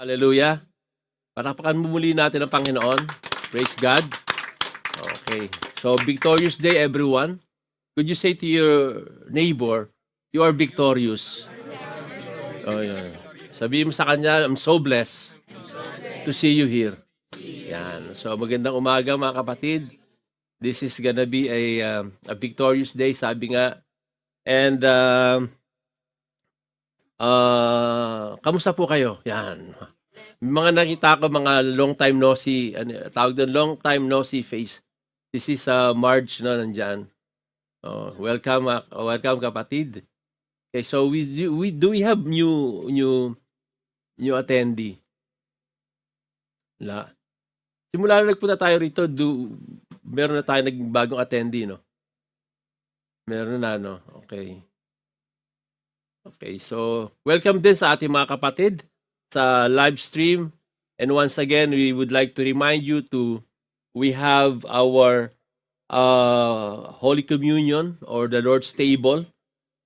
Hallelujah. Palakpakan mo muli natin ang Panginoon. Praise God. Okay. So, victorious day, everyone. Could you say to your neighbor, you are victorious? Oh, yeah. Sabihin mo sa kanya, I'm so blessed to see you here. Yan. So, magandang umaga mga kapatid. This is gonna be a victorious day, sabi nga. And, kamusta po kayo? Yan. Mga nakita ko, mga long time no see, tawag doon, long time no see face. This is Marge no, nandyan. Oh, welcome kapatid. Okay, so we have new attendee. La. Simula na nagpunta tayo rito, meron na tayo naging bagong attendee, no? Meron na, no? Okay. Okay, so welcome din sa ating mga kapatid sa live stream. And once again, we would like to remind you we have our Holy Communion or the Lord's Table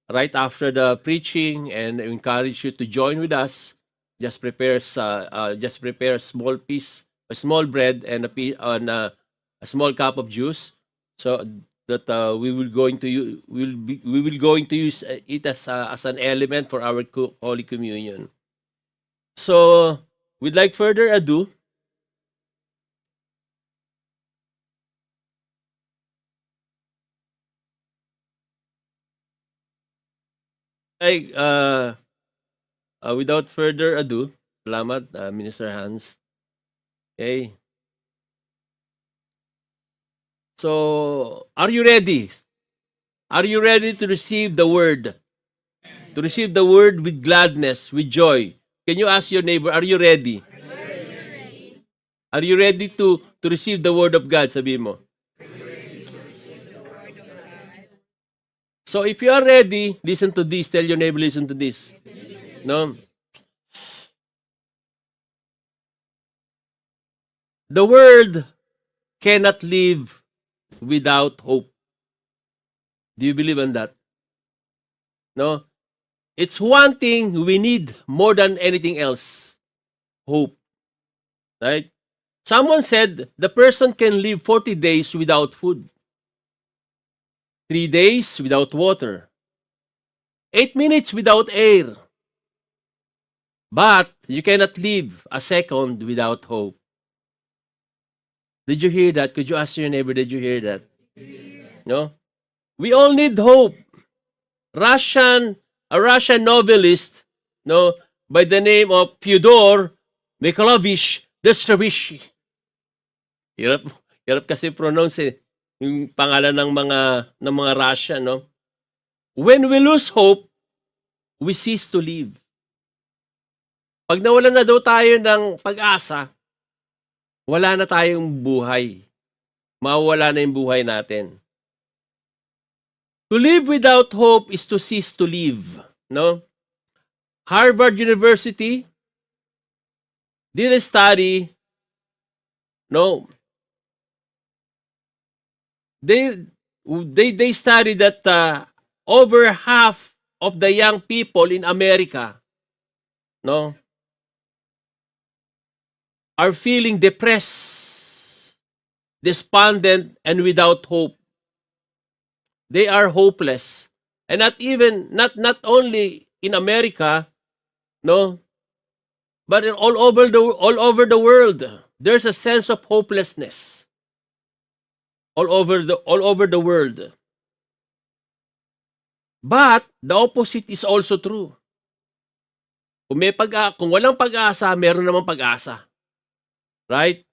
right after the preaching, and I encourage you to join with us. Just prepare a small piece, a small bread, and a small cup of juice, so that we will going to use it as an element for our Holy Communion. So, without further ado, without further ado, salamat, Minister Hans. Okay. So, are you ready? Are you ready to receive the word? To receive the word with gladness, with joy. Can you ask your neighbor, are you ready? Are you ready to receive the word of God? Sabi mo. So if you are ready, listen to this. Tell your neighbor, listen to this. No? The world cannot live without hope. Do you believe in that? No? It's one thing we need more than anything else. Hope. Right? Someone said the person can live 40 days without food. 3 days without water. 8 minutes without air. But you cannot live a second without hope. Did you hear that? Could you ask your neighbor, did you hear that? No? We all need hope. A Russian novelist, no, by the name of Fyodor Mikhailovich Dostoevsky. Hirap kasi pronounce yung pangalan ng mga Russian, no? When we lose hope, we cease to live. Pag nawalan na daw tayo ng pag-asa, wala na tayong buhay. Mawawala na yung buhay natin. To live without hope is to cease to live. No? Harvard University did a study. No? They studied that over half of the young people in America, no, are feeling depressed, despondent, and without hope. They are hopeless. And not only in America, no, but all over the world, there's a sense of hopelessness. All over the world. But the opposite is also true. Kung walang pag-asa, meron namang pag-asa. Right?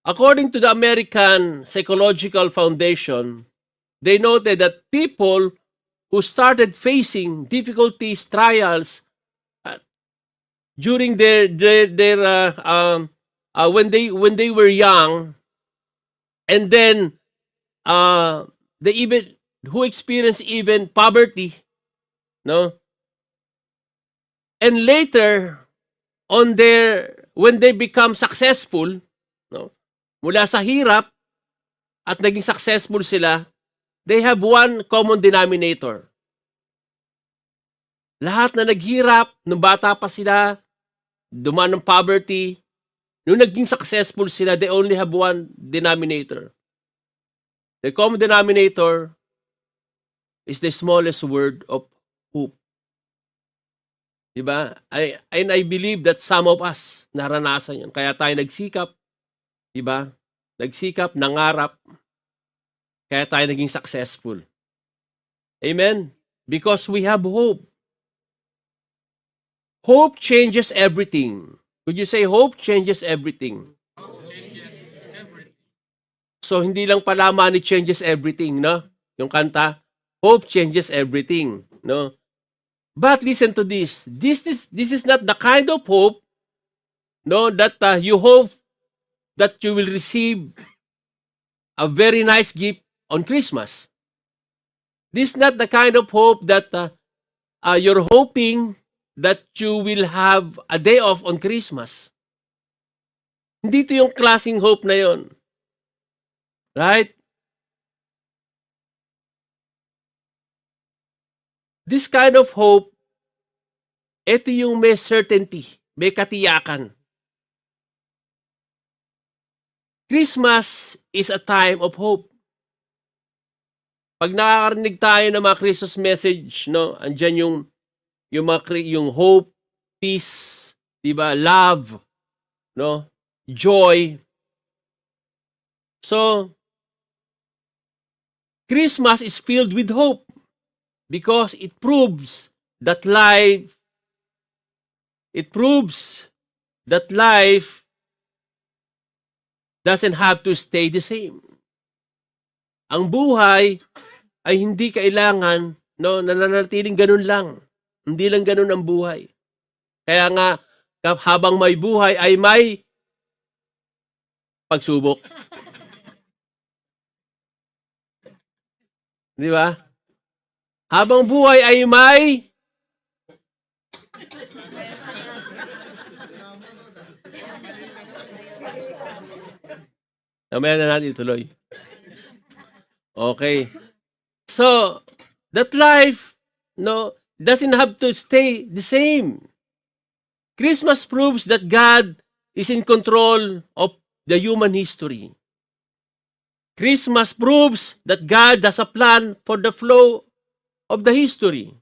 According to the American Psychological Foundation, they noted that people who started facing difficulties, trials during when they were young, and then who experienced even poverty, no, and later when they become successful, no, mula sa hirap at naging successful sila, they have one common denominator. Lahat na naghirap, nung bata pa sila, dumaan ng poverty. Nung naging successful sila, they only have one denominator. The common denominator is the smallest word of hope. Diba? And I believe that some of us naranasan yun. Kaya tayo nagsikap, diba? Nagsikap, nangarap, kaya tayo naging successful. Amen? Because we have hope. Hope changes everything. Could you say hope changes everything? So, hindi lang pala money changes everything, no? Yung kanta, hope changes everything, no? But listen to this. This is not the kind of hope, no, that you hope that you will receive a very nice gift on Christmas. This is not the kind of hope that you're hoping that you will have a day off on Christmas. Hindi ito yung klaseng hope na yon. Right? This kind of hope, ito yung may certainty, may katiyakan. Christmas is a time of hope. Pag nakakarinig tayo ng mga Christmas message, no, andyan yung hope, peace, 'di ba? Love, no? Joy. So, Christmas is filled with hope because it proves that life doesn't have to stay the same. Ang buhay ay hindi kailangan, no, nananatiling ganun lang. Hindi lang ganun ang buhay. Kaya nga, habang may buhay ay may pagsubok. Di ba? Habang buhay ay may mamaya na natin ituloy. Okay. So, that life, no, doesn't have to stay the same. Christmas proves that God is in control of the human history. Christmas proves that God has a plan for the flow of the history.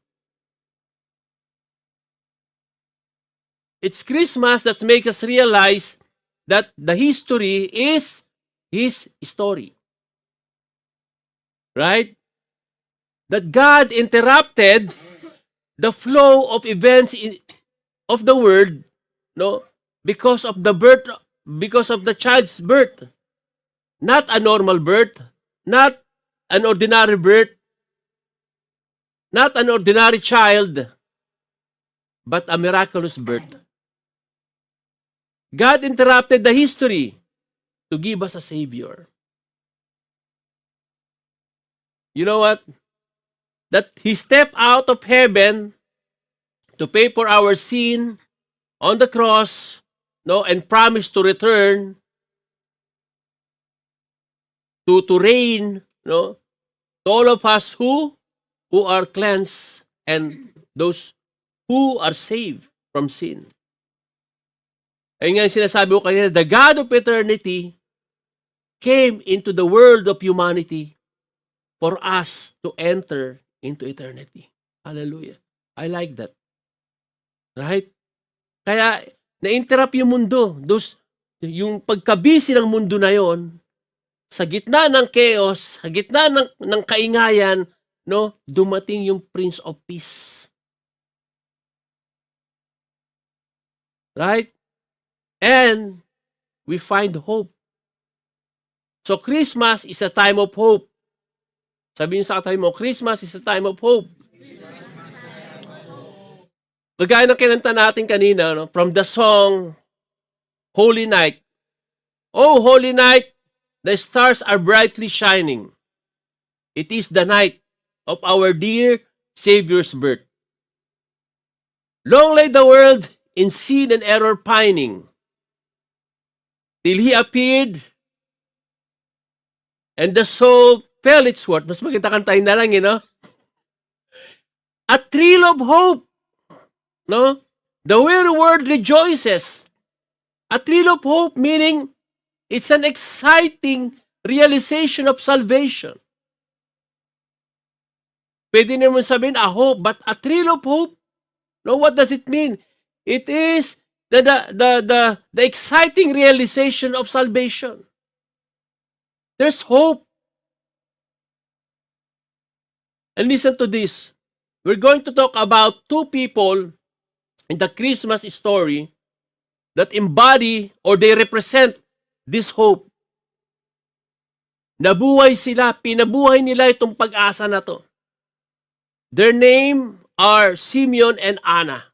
It's Christmas that makes us realize that the history is His story. Right? That God interrupted the flow of events of the world, no, because of the child's birth. Not a normal birth, not an ordinary birth, not an ordinary child, but a miraculous birth. God interrupted the history to give us a Savior. You know what? That He stepped out of heaven to pay for our sin on the cross, no, and promised to return to reign, no, to all of us who are cleansed and those who are saved from sin. Ayun nga yung sinasabi ko kanina, the God of eternity came into the world of humanity for us to enter into eternity. Hallelujah. I like that. Right? Kaya, na-interrupt yung mundo. Yung pagkabisi ng mundo na yon, sa gitna ng chaos, sa gitna ng kaingayan, no, dumating yung Prince of Peace. Right? And we find hope. So Christmas is a time of hope. Sabihin sa katabi mo, Christmas is a time of hope. Kagaya ng kinanta natin kanina, no, from the song, Holy Night. Oh, Holy Night, the stars are brightly shining. It is the night of our dear Savior's birth. Long lay the world in sin and error pining, till He appeared, and the soul felt its worth. Mas maganda kantahin na lang, you know? A thrill of hope, no? The very word rejoices. A thrill of hope, meaning it's an exciting realization of salvation. Pwede naman sabihin a hope, but a thrill of hope, no, what does it mean? It is the exciting realization of salvation. There's hope. And listen to this. We're going to talk about two people in the Christmas story that embody or they represent this hope. Nabuhay sila, pinabuhay nila itong pag-asa na to. Their name are Simeon and Anna.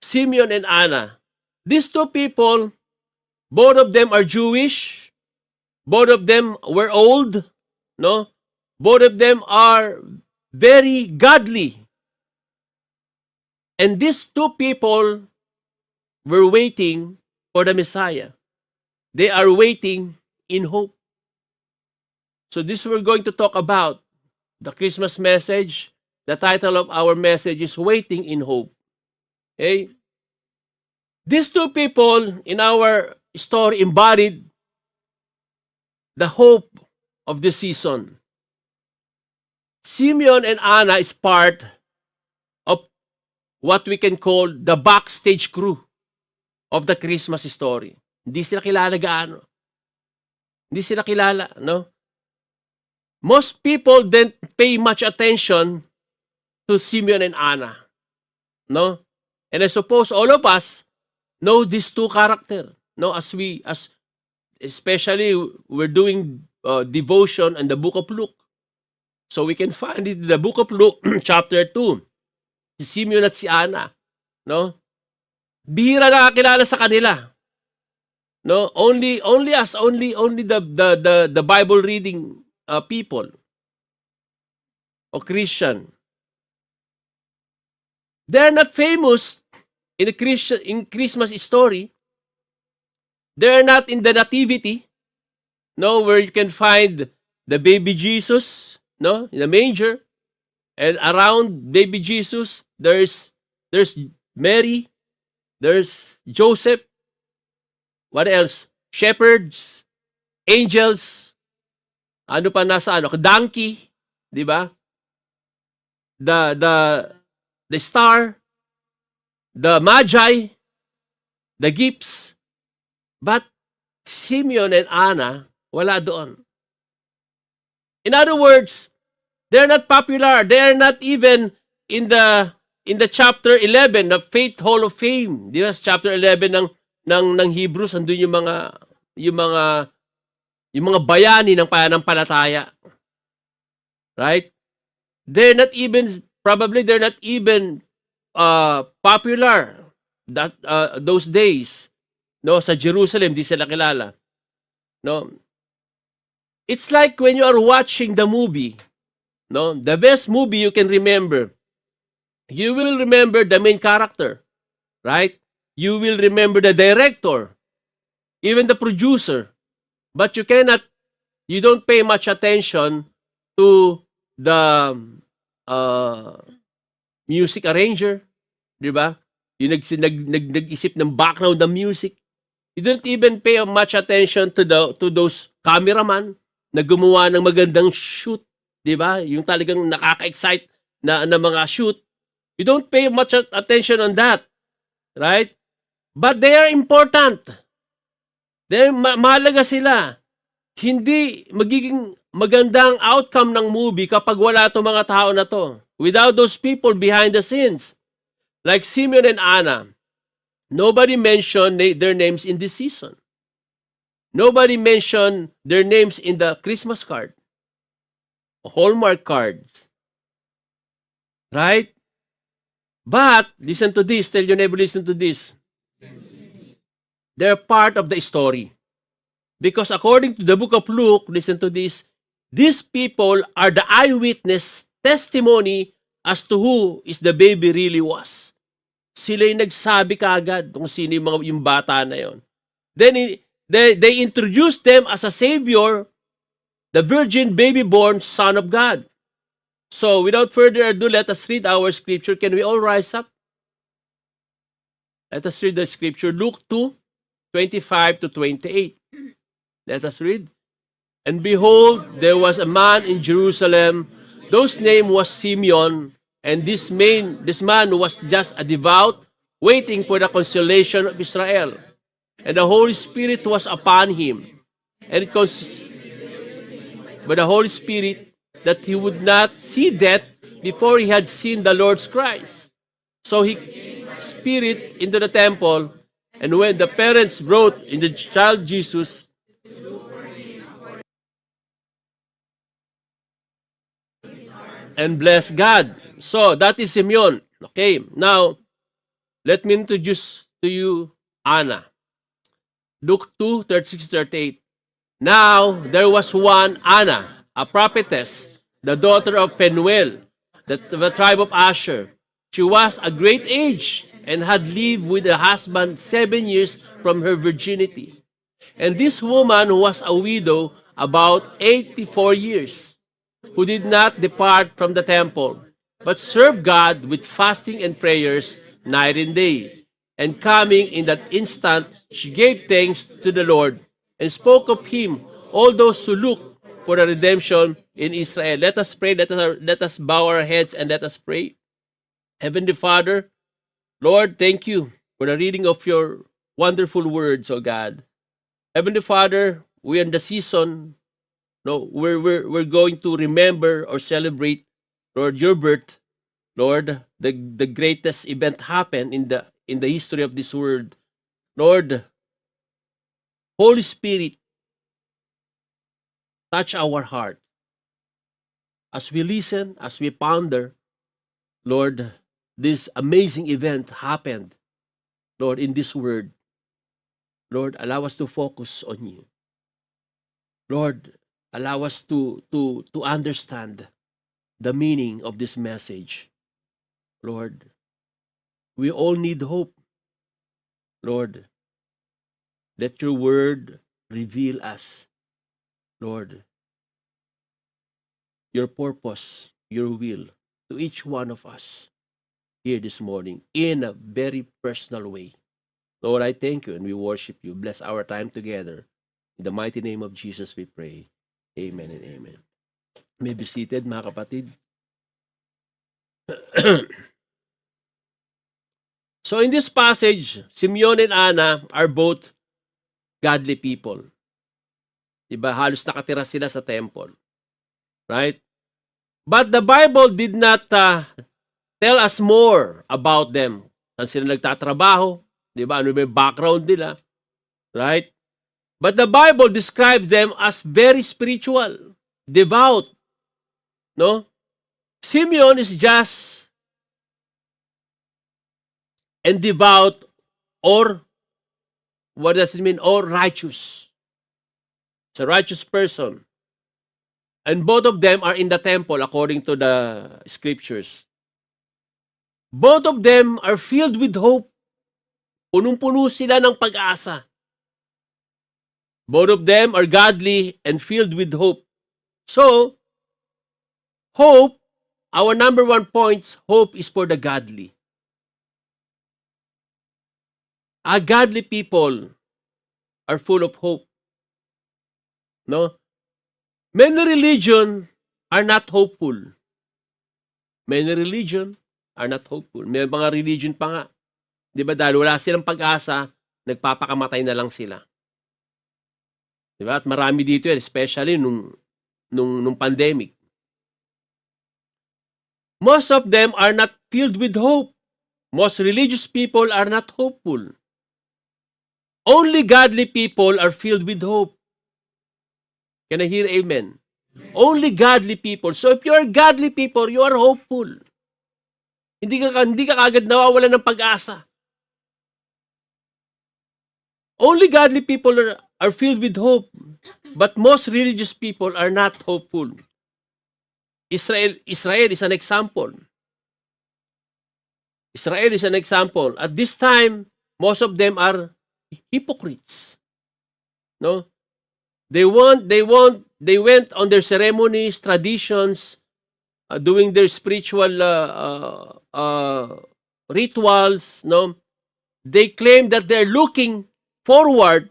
Simeon and Anna. These two people, both of them are Jewish. Both of them were old, no? Both of them are very godly. And these two people were waiting for the Messiah. They are waiting in hope. So this we're going to talk about. The Christmas message. The title of our message is Waiting in Hope. Okay? These two people in our story embodied the hope of the season. Simeon and Anna is part of what we can call the backstage crew of the Christmas story. Hindi sila kilala gaano. Hindi sila kilala, no? Most people didn't pay much attention to Simeon and Anna, no? And I suppose all of us know these two characters, no? As especially we're doing devotion in the book of Luke. So we can find it in the book of Luke, chapter 2. Si Simeon at si Anna, no? Bihira nakakilala sa kanila. No, only the Bible reading people or Christian. They're not famous in Christmas story. They're not in the nativity, no, where you can find the baby Jesus, no, in the manger, and around baby Jesus there's Mary, there's Joseph. What else? Shepherds, angels, ano pa nasa donkey, di ba? The star, the magi, the gifts. But Simeon and Anna, wala doon. In other words, they're not popular. They're not even in the chapter 11, the Faith Hall of Fame. Di ba? Chapter 11 ng Hebrews, andun yung mga bayani ng pananampalataya. Right? They're not even popular that those days. No, sa Jerusalem di sila kilala. No. It's like when you are watching the movie, no, the best movie you can remember. You will remember the main character, right? You will remember the director, even the producer, but you don't pay much attention to the music arranger, di ba? Yung nag-isip ng background ng music. You don't even pay much attention to those cameraman na gumawa ng magandang shoot, di ba? Yung talagang nakaka-excite na mga shoot. You don't pay much attention on that, right? But they are important. Mahalaga sila. Hindi magiging magandang outcome ng movie kapag wala itong mga tao na to. Without those people behind the scenes. Like Simeon and Anna. Nobody mentioned their names in this season. Nobody mentioned their names in the Christmas card. Hallmark cards. Right? But, listen to this. Tell your neighbor, listen to this. They're part of the story. Because according to the book of Luke, listen to this, these people are the eyewitness testimony as to who is the baby really was. Sila yung nagsabi kaagad kung sino yung bata na yon. Then they introduced them as a savior, the virgin baby-born Son of God. So without further ado, let us read our scripture. Can we all rise up? Let us read the scripture. Luke 2:25 to 28. Let us read. And behold, there was a man in Jerusalem, whose name was Simeon, and this man was just a devout, waiting for the consolation of Israel. And the Holy Spirit was upon him, and by the Holy Spirit, that he would not see death before he had seen the Lord's Christ. So he Spirit into the temple, and when the parents brought in the child Jesus, and bless God. So that is Simeon. Okay, now let me introduce to you Anna. Luke 2:36-38. Now there was one Anna, a prophetess, the daughter of Phanuel, the tribe of Asher. She was a great age and had lived with a husband 7 years from her virginity. And this woman was a widow about 84 years, who did not depart from the temple, but served God with fasting and prayers night and day. And coming in that instant, she gave thanks to the Lord and spoke of him all those who look for the redemption in Israel. Let us pray. Let us bow our heads and let us pray. Heavenly Father, Lord, thank you for the reading of your wonderful words, O God. Heavenly Father, we are in the season, no, we're going to remember or celebrate, Lord, your birth, Lord, the greatest event happened in the history of this world. Lord, Holy Spirit, touch our heart as we listen, as we ponder, Lord, this amazing event happened, Lord, in this world. Lord, allow us to focus on you. Lord, allow us to understand the meaning of this message. Lord, we all need hope. Lord, let your word reveal us, Lord, your purpose, your will to each one of us here this morning in a very personal way. Lord, I thank you and we worship you. Bless our time together. In the mighty name of Jesus we pray. Amen and amen. May be seated, mga kapatid. So in this passage, Simeon and Anna are both godly people. Diba? Halos nakatira sila sa temple. Right? But the Bible did not tell us more about them. Saan sila nagtatrabaho? Diba? Ano ba yung background nila? Right? But the Bible describes them as very spiritual, devout. No? Simeon is just and devout, or what does it mean? Or righteous. It's a righteous person. And both of them are in the temple according to the scriptures. Both of them are filled with hope. Punong-puno sila ng pag-asa. Both of them are godly and filled with hope. So, hope, our number one point, hope is for the godly. Our godly people are full of hope. No? Many religions are not hopeful. Many religions are not hopeful. May mga religion pa nga. Di ba? Dahil wala silang pag-asa, nagpapakamatay na lang sila. Di ba? At marami dito yan, especially nung pandemic. Most of them are not filled with hope. Most religious people are not hopeful. Only godly people are filled with hope. Can I hear amen? Only godly people. So if you are godly people, you are hopeful. Hindi ka agad nawawalan ng pag-asa. Only godly people are filled with hope. But most religious people are not hopeful. Israel is an example. Israel is an example. At this time, most of them are hypocrites. No? They went on their ceremonies, traditions, doing their spiritual rituals, no? they claim that they're looking forward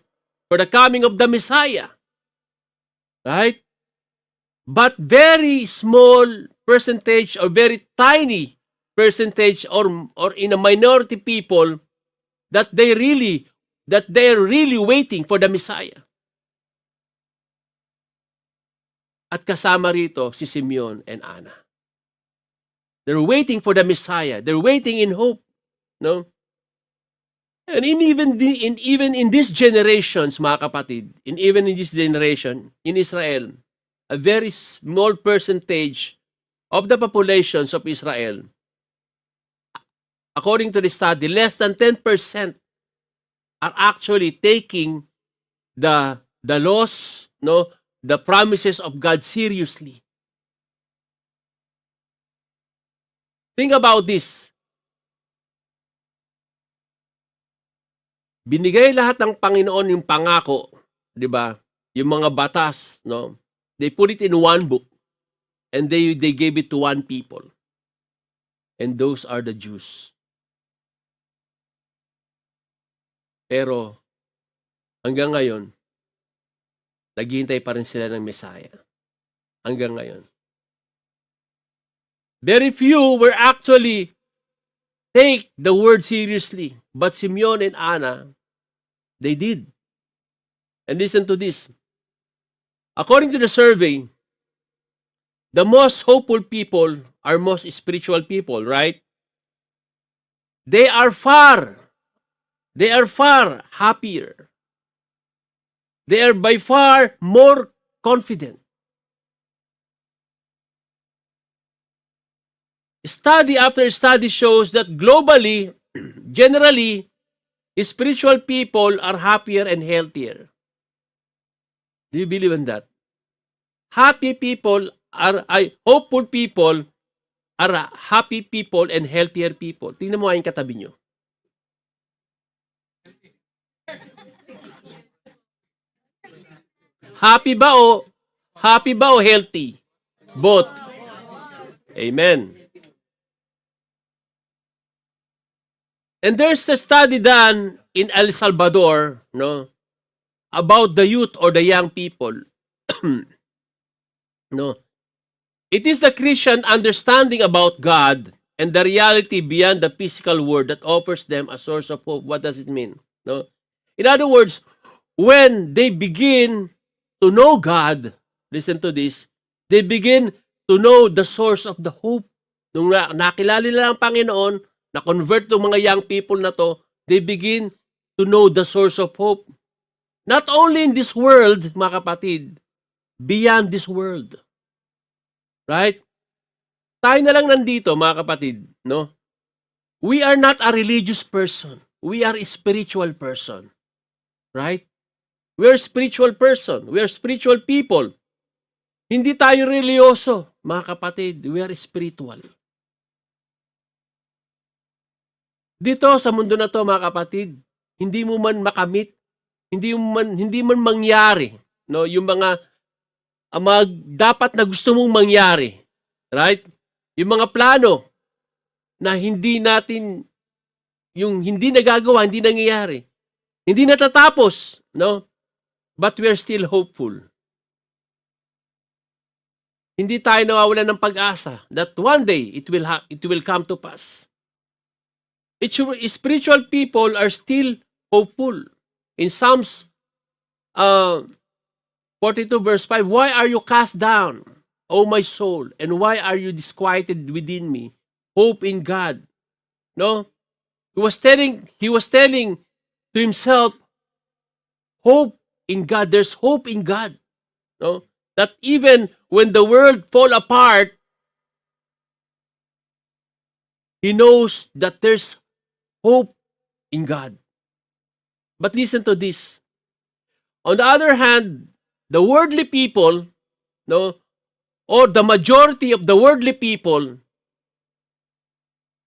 for the coming of the Messiah. Right? But very small percentage or very tiny percentage or in a minority people that they're really waiting for the Messiah. At kasama rito si Simeon and Anna. They're waiting for the Messiah. They're waiting in hope, no? And even in these generations, mga kapatid, even in this generation in Israel, a very small percentage of the populations of Israel, according to the study, less than 10% are actually taking the laws, no, the promises of God seriously. Think about this. Binigay lahat ng Panginoon yung pangako, 'di ba? Yung mga batas, no? They put it in one book and they gave it to one people. And those are the Jews. Pero hanggang ngayon, naghihintay pa rin sila ng Messiah. Hanggang ngayon. Very few were actually take the word seriously. But Simeon and Anna, they did. And listen to this. According to the survey, the most hopeful people are most spiritual people, right? They are far happier. They are by far more confident. Study after study shows that globally, generally, spiritual people are happier and healthier. Do you believe in that? Happy people hopeful people are happy people and healthier people. Tingnan mo nga yung katabi nyo. Happy ba o healthy? Both. Amen. And there's a study done in El Salvador, no, about the youth or the young people. No. It is the Christian understanding about God and the reality beyond the physical world that offers them a source of hope. What does it mean? No. In other words, when they begin to know God, listen to this, they begin to know the source of the hope. Nung nakilala nila ang Panginoon, na-convert ng mga young people na to, they begin to know the source of hope. Not only in this world, mga kapatid, beyond this world. Right? Tayo na lang nandito, mga kapatid, no? We are not a religious person. We are a spiritual person. Right? We are a spiritual person. We are spiritual people. Hindi tayo religyoso, mga kapatid. We are spiritual. Dito sa mundo na to, mga kapatid, hindi mo man makamit, hindi man mangyari, no, yung mga dapat na gusto mong mangyari, right? Yung mga plano na hindi natin, yung hindi nagagawa, hindi nangyayari, hindi natatapos, no? But we are still hopeful. Hindi tayo nawawalan ng pag-asa that one day it will come to pass. Spiritual people are still hopeful. In Psalms 42 verse 5, why are you cast down, O my soul, and why are you disquieted within me? Hope in God. No? He was telling to himself, hope in God. There's hope in God. No? That even when the world fall apart, he knows that there's hope in God. But listen to this. On the other hand, the worldly people, no, or the majority of the worldly people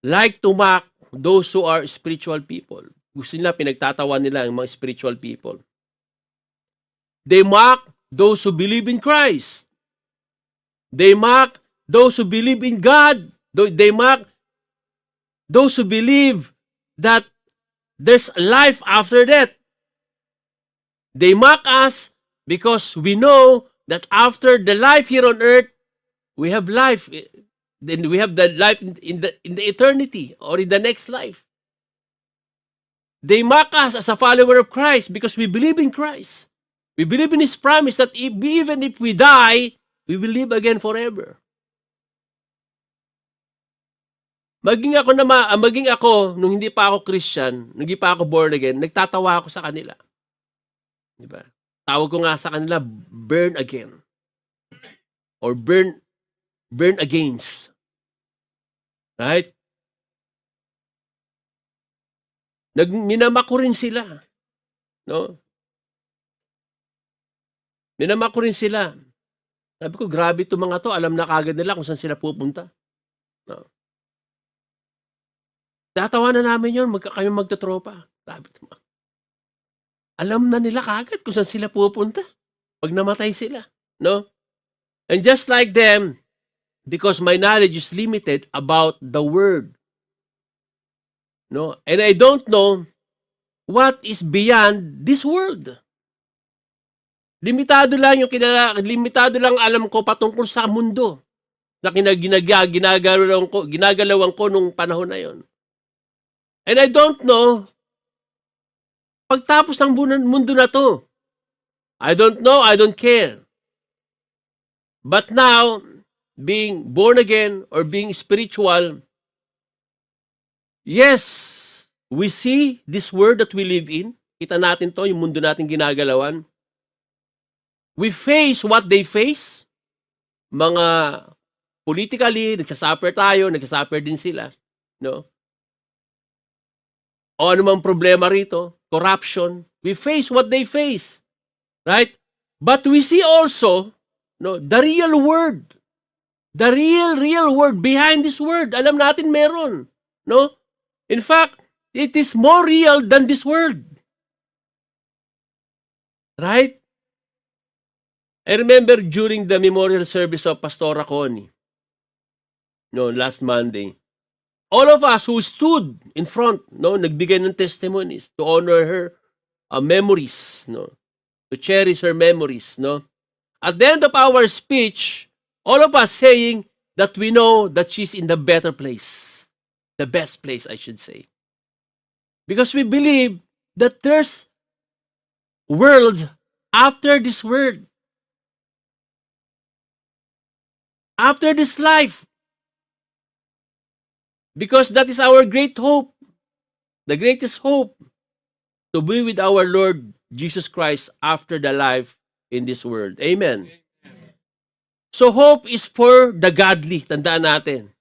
like to mock those who are spiritual people. Gusto nila, pinagtatawan nila ang mga spiritual people. They mock those who believe in Christ. They mock those who believe in God. They mock those who believe that there's life after death. They mock us because we know that after the life here on earth, we have life. Then we have the life in the eternity or in the next life. They mock us as a follower of Christ because we believe in Christ. We believe in His promise that even if we die, we will live again forever. Maging ako nung hindi pa ako Christian, nung hindi pa ako born again, nagtatawa ako sa kanila. Di ba? Tawag ko nga sa kanila, burn again. Or burn against. Right? Minama ko rin sila. No? Minama ko rin sila. Sabi ko, grabe itong mga to. Alam na kagad nila kung saan sila pupunta. No? Tatawanan namin yun. Kami magtatropa. Sabi ito. Alam na nila kagad kung saan sila pupunta. Pag namatay sila. No? And just like them, because my knowledge is limited about the word. No? And I don't know what is beyond this world. Limitado lang alam ko patungkol sa mundo na ginagalawan ko nung panahon na yon. And I don't know pagtapos ng mundo na to. I don't know, I don't care. But now, being born again or being spiritual, yes, we see this world that we live in. Kita natin to, yung mundo natin ginagalawan. We face what they face. Mga politically, nagsasuffer tayo, nagsasuffer din sila. No? O anumang problema rito, corruption. We face what they face. Right? But we see also, no, the real word. The real word behind this word. Alam natin meron. No? In fact, it is more real than this word. Right? I remember during the memorial service of Pastora Connie, no, last Monday, all of us who stood in front, no, nagbigay ng testimonies to honor her memories, no, to cherish her memories, no. At the end of our speech, all of us saying that we know that she's in the better place, the best place, I should say, because we believe that there's world after this world. After this life. Because that is our great hope. The greatest hope. To be with our Lord Jesus Christ after the life in this world. Amen. So hope is for the godly. Tandaan natin.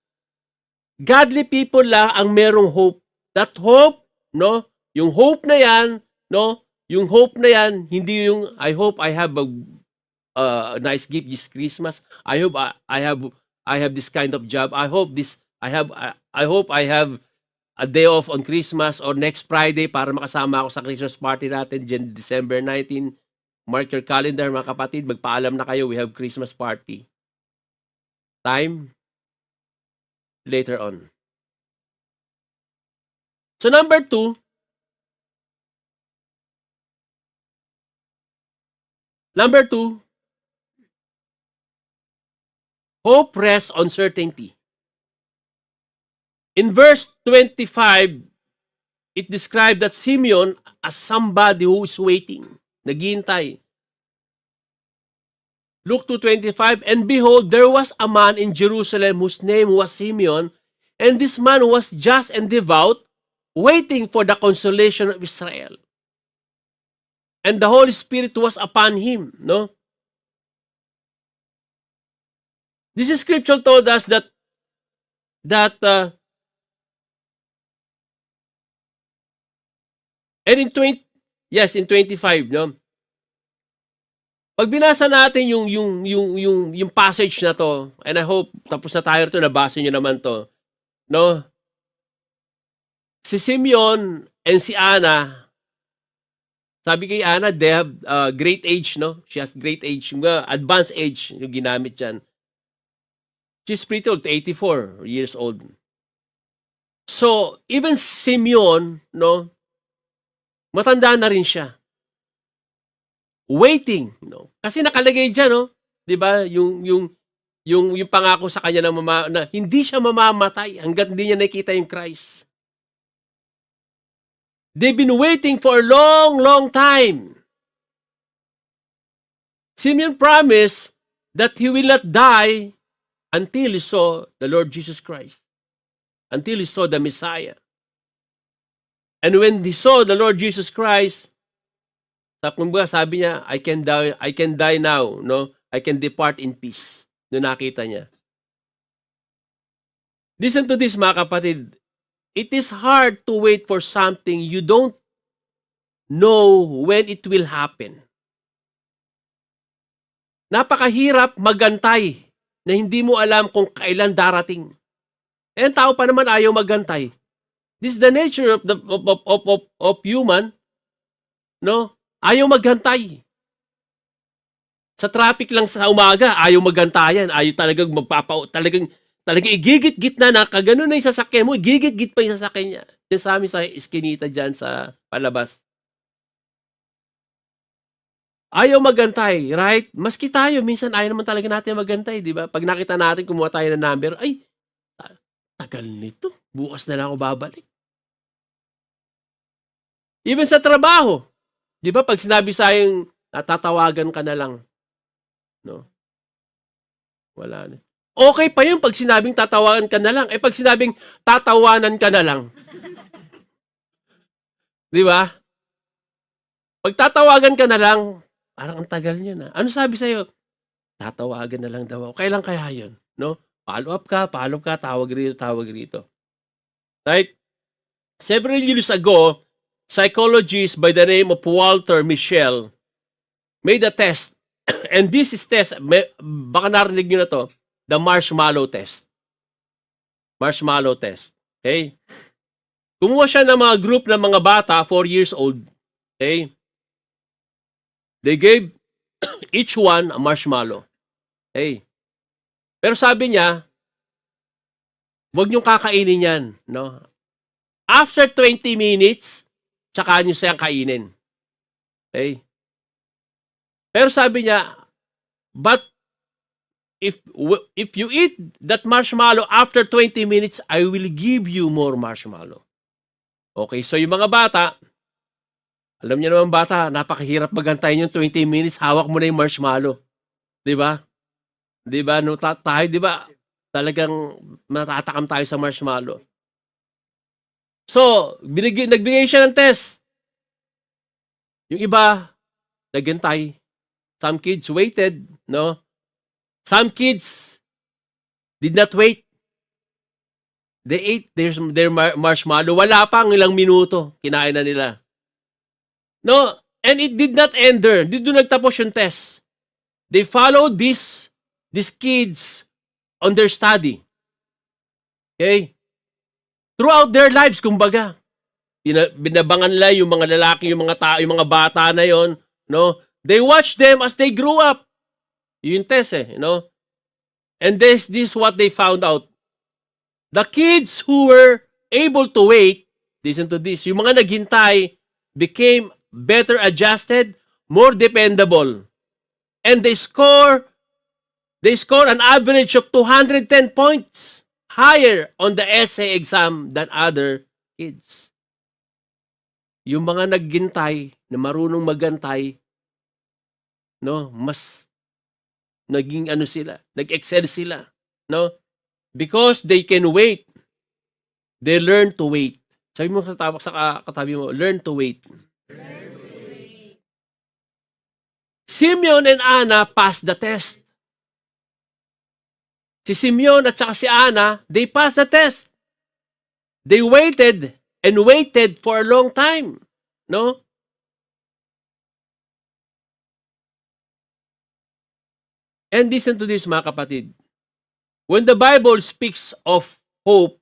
Godly people lang ang merong hope. That hope, no? Yung hope na yan, no? Yung hope na yan, hindi yung I hope I have a nice gift this Christmas. I hope I have this kind of job. I hope I have a day off on Christmas or next Friday para makasama ako sa Christmas party natin December 19. Mark your calendar mga kapatid, magpaalam na kayo, we have Christmas party. Time later on. So number 2, hope rests on certainty. In verse 25, it described that Simeon as somebody who is waiting, naghihintay. Luke 2:25, and behold, there was a man in Jerusalem whose name was Simeon, and this man was just and devout, waiting for the consolation of Israel. And the Holy Spirit was upon him, no? This scripture told us that and in 25, no? Pag binasa natin yung passage na to, and I hope tapos na tayo rito, nabasa niyo naman to, no? Si Simeon and si Anna, sabi kay Anna, they have great age, no? She has great age, advanced age yung ginamit diyan. She's pretty old, 84 years old. So, even Simeon, no, Matanda na rin siya. Waiting, no? Kasi nakalagay diyan, no? 'Di ba? Yung pangako sa kanya na hindi siya mamamatay hangga't hindi niya nakita yung Christ. They've been waiting for a long, long time. Simeon promised that he will not die until he saw the Lord Jesus Christ. Until he saw the Messiah. And when he saw the Lord Jesus Christ, sabi niya, I can die now, no? I can depart in peace. Noong nakita niya. Listen to this, mga kapatid. It is hard to wait for something you don't know when it will happen. Napakahirap magantay na hindi mo alam kung kailan darating. Eh, ang tao pa naman ayaw magantay. This is the nature of human, no? Ayaw maghantay. Sa traffic lang sa umaga, ayaw maghantayan. Ayaw talagang igigit-git na kagano na yung sasakyan mo, igigit-git pa yung sasakyan niya. Yan sa amin sa iskinita dyan sa palabas. Ayaw magantay, right? Maski tayo, minsan ayaw naman talaga natin magantay, di ba? Pag nakita natin, kumuha tayo ng number, ay, tagal nito. Bukas na lang ako babalik. Even sa trabaho, di ba? Pag sinabi sa'yo, tatawagan ka na lang. No? Wala na. Okay pa yun pag sinabing tatawagan ka na lang. Eh pag sinabing tatawanan ka na lang. Di ba? Pag tatawagan ka na lang, parang ang tagal niya na. Ano sabi sa'yo? Tatawagan na lang daw ako. Kailan kaya yun? No? Follow up ka, tawag rito. Right? Several years ago, psychologist by the name of Walter Mischel made a test. And this is test, baka narinig nyo na to, the marshmallow test. Marshmallow test. Okay? Kumuha siya ng mga group ng mga bata, 4 years old. Okay? They gave each one a marshmallow. Okay? Pero sabi niya, huwag niyong kakainin yan. No? After 20 minutes, tsaka niyo siyang kainin. Okay? Pero sabi niya, but if you eat that marshmallow after 20 minutes, I will give you more marshmallow. Okay, so yung mga bata, alam niyo naman bata, napakahirap magantayin yung 20 minutes, hawak mo na yung marshmallow. 'Di ba? 'Di ba? No, tayo, 'di ba? Talagang matatakam tayo sa marshmallow. So, nagbigay siya ng test. Yung iba, nagantay. Some kids waited, no? Some kids did not wait. They ate their marshmallow. Wala pang ilang minuto, kinain na nila. No, and it did not end there. Dito nagtapos yung test. They followed these kids on their study. Okay? Throughout their lives, kumbaga, binabangan nila yung mga lalaki, yung mga tao, yung mga bata na yon, no? They watched them as they grew up. Yung test you know? And this what they found out. The kids who were able to wait, listen to this, yung mga naghintay became better adjusted, more dependable. And they score an average of 210 points higher on the essay exam than other kids. Yung mga naghintay, na marunong magantay, no, mas naging sila, nag-excel sila, no? Because they can wait. They learn to wait. Sabi mo sa katabi mo, learn to wait. Simeon and Anna passed the test. Si Simeon at saka si Anna, they passed the test. They waited and waited for a long time, no? And listen to this, mga kapatid. When the Bible speaks of hope,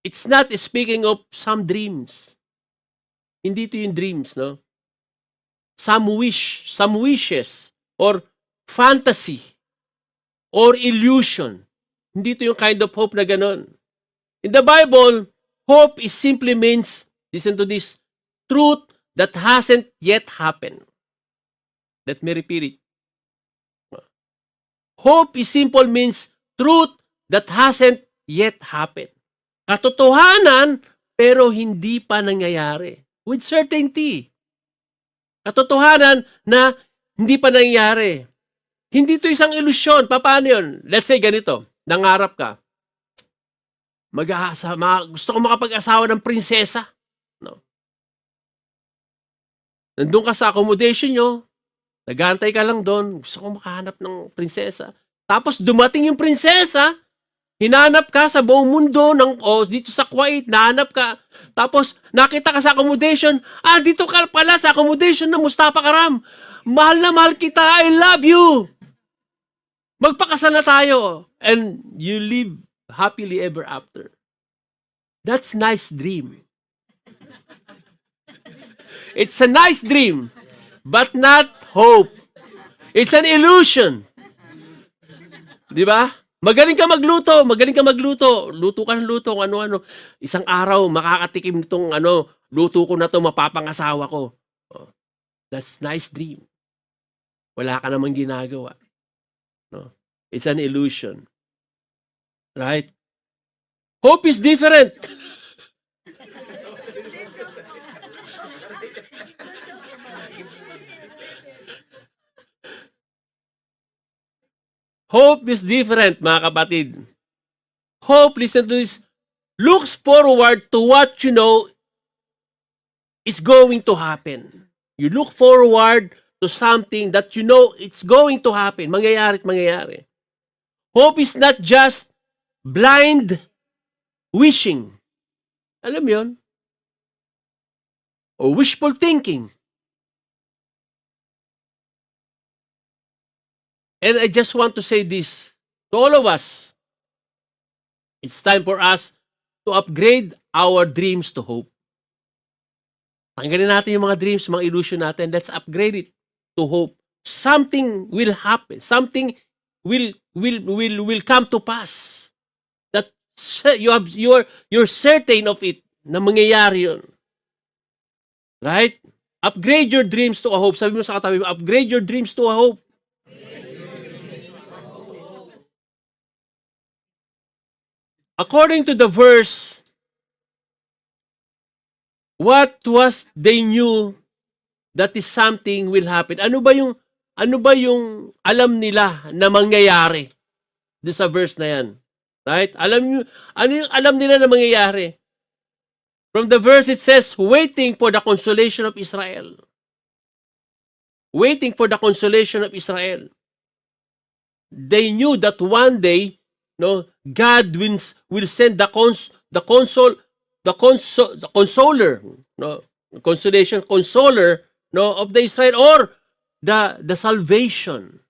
it's not speaking of some dreams. Hindi ito yung dreams, no? Some wishes, or fantasy, or illusion. Hindi ito yung kind of hope na ganon. In the Bible, hope is simply means, listen to this, truth that hasn't yet happened. Let me repeat it. Hope is simple means truth that hasn't yet happened. Katotohanan, pero hindi pa nangyayari. With certainty. Katotohanan na hindi pa nangyayari. Hindi to isang ilusyon. Paano yun? Let's say ganito. Nangarap ka. Gusto ko makapag-asawa ng prinsesa. No? Nandun ka sa accommodation nyo. Nag-aantay ka lang doon. Gusto ko makahanap ng prinsesa. Tapos dumating yung prinsesa. Hinanap ka sa buong mundo dito sa Kuwait, nahanap ka. Tapos nakita ka sa accommodation. Dito ka pala sa accommodation ng Mustafa Karam. Mahal na mahal kita. I love you. Magpakasal na tayo. And you live happily ever after. That's nice dream. It's a nice dream, but not hope. It's an illusion. Di ba? Magaling ka magluto. Luto ka ng luto, ano-ano. Isang araw, makakatikim nitong luto ko na to, mapapangasawa ko. Oh, that's nice dream. Wala ka namang ginagawa. No? It's an illusion. Right? Hope is different. Hope is different, mga kapatid. Hope, listen to this, looks forward to what you know is going to happen. You look forward to something that you know it's going to happen. Mangyayari at mangyayari. Hope is not just blind wishing. Alam mo yun? O wishful thinking. And I just want to say this to all of us. It's time for us to upgrade our dreams to hope. Tanggalin natin yung mga dreams, mga illusion natin. Let's upgrade it to hope. Something will happen. Something will come to pass. That you're certain of it na mangyayari yun. Right? Upgrade your dreams to a hope. Sabi mo sa katabi mo, upgrade your dreams to a hope. According to the verse, what was they knew that is something will happen? Ano ba yung alam nila na mangyayari? Doon sa verse na yan. Right? Ano yung alam nila na mangyayari? From the verse it says, waiting for the consolation of Israel. Waiting for the consolation of Israel. They knew that one day, God will send the consoler, consoler, of the Israel, or the salvation.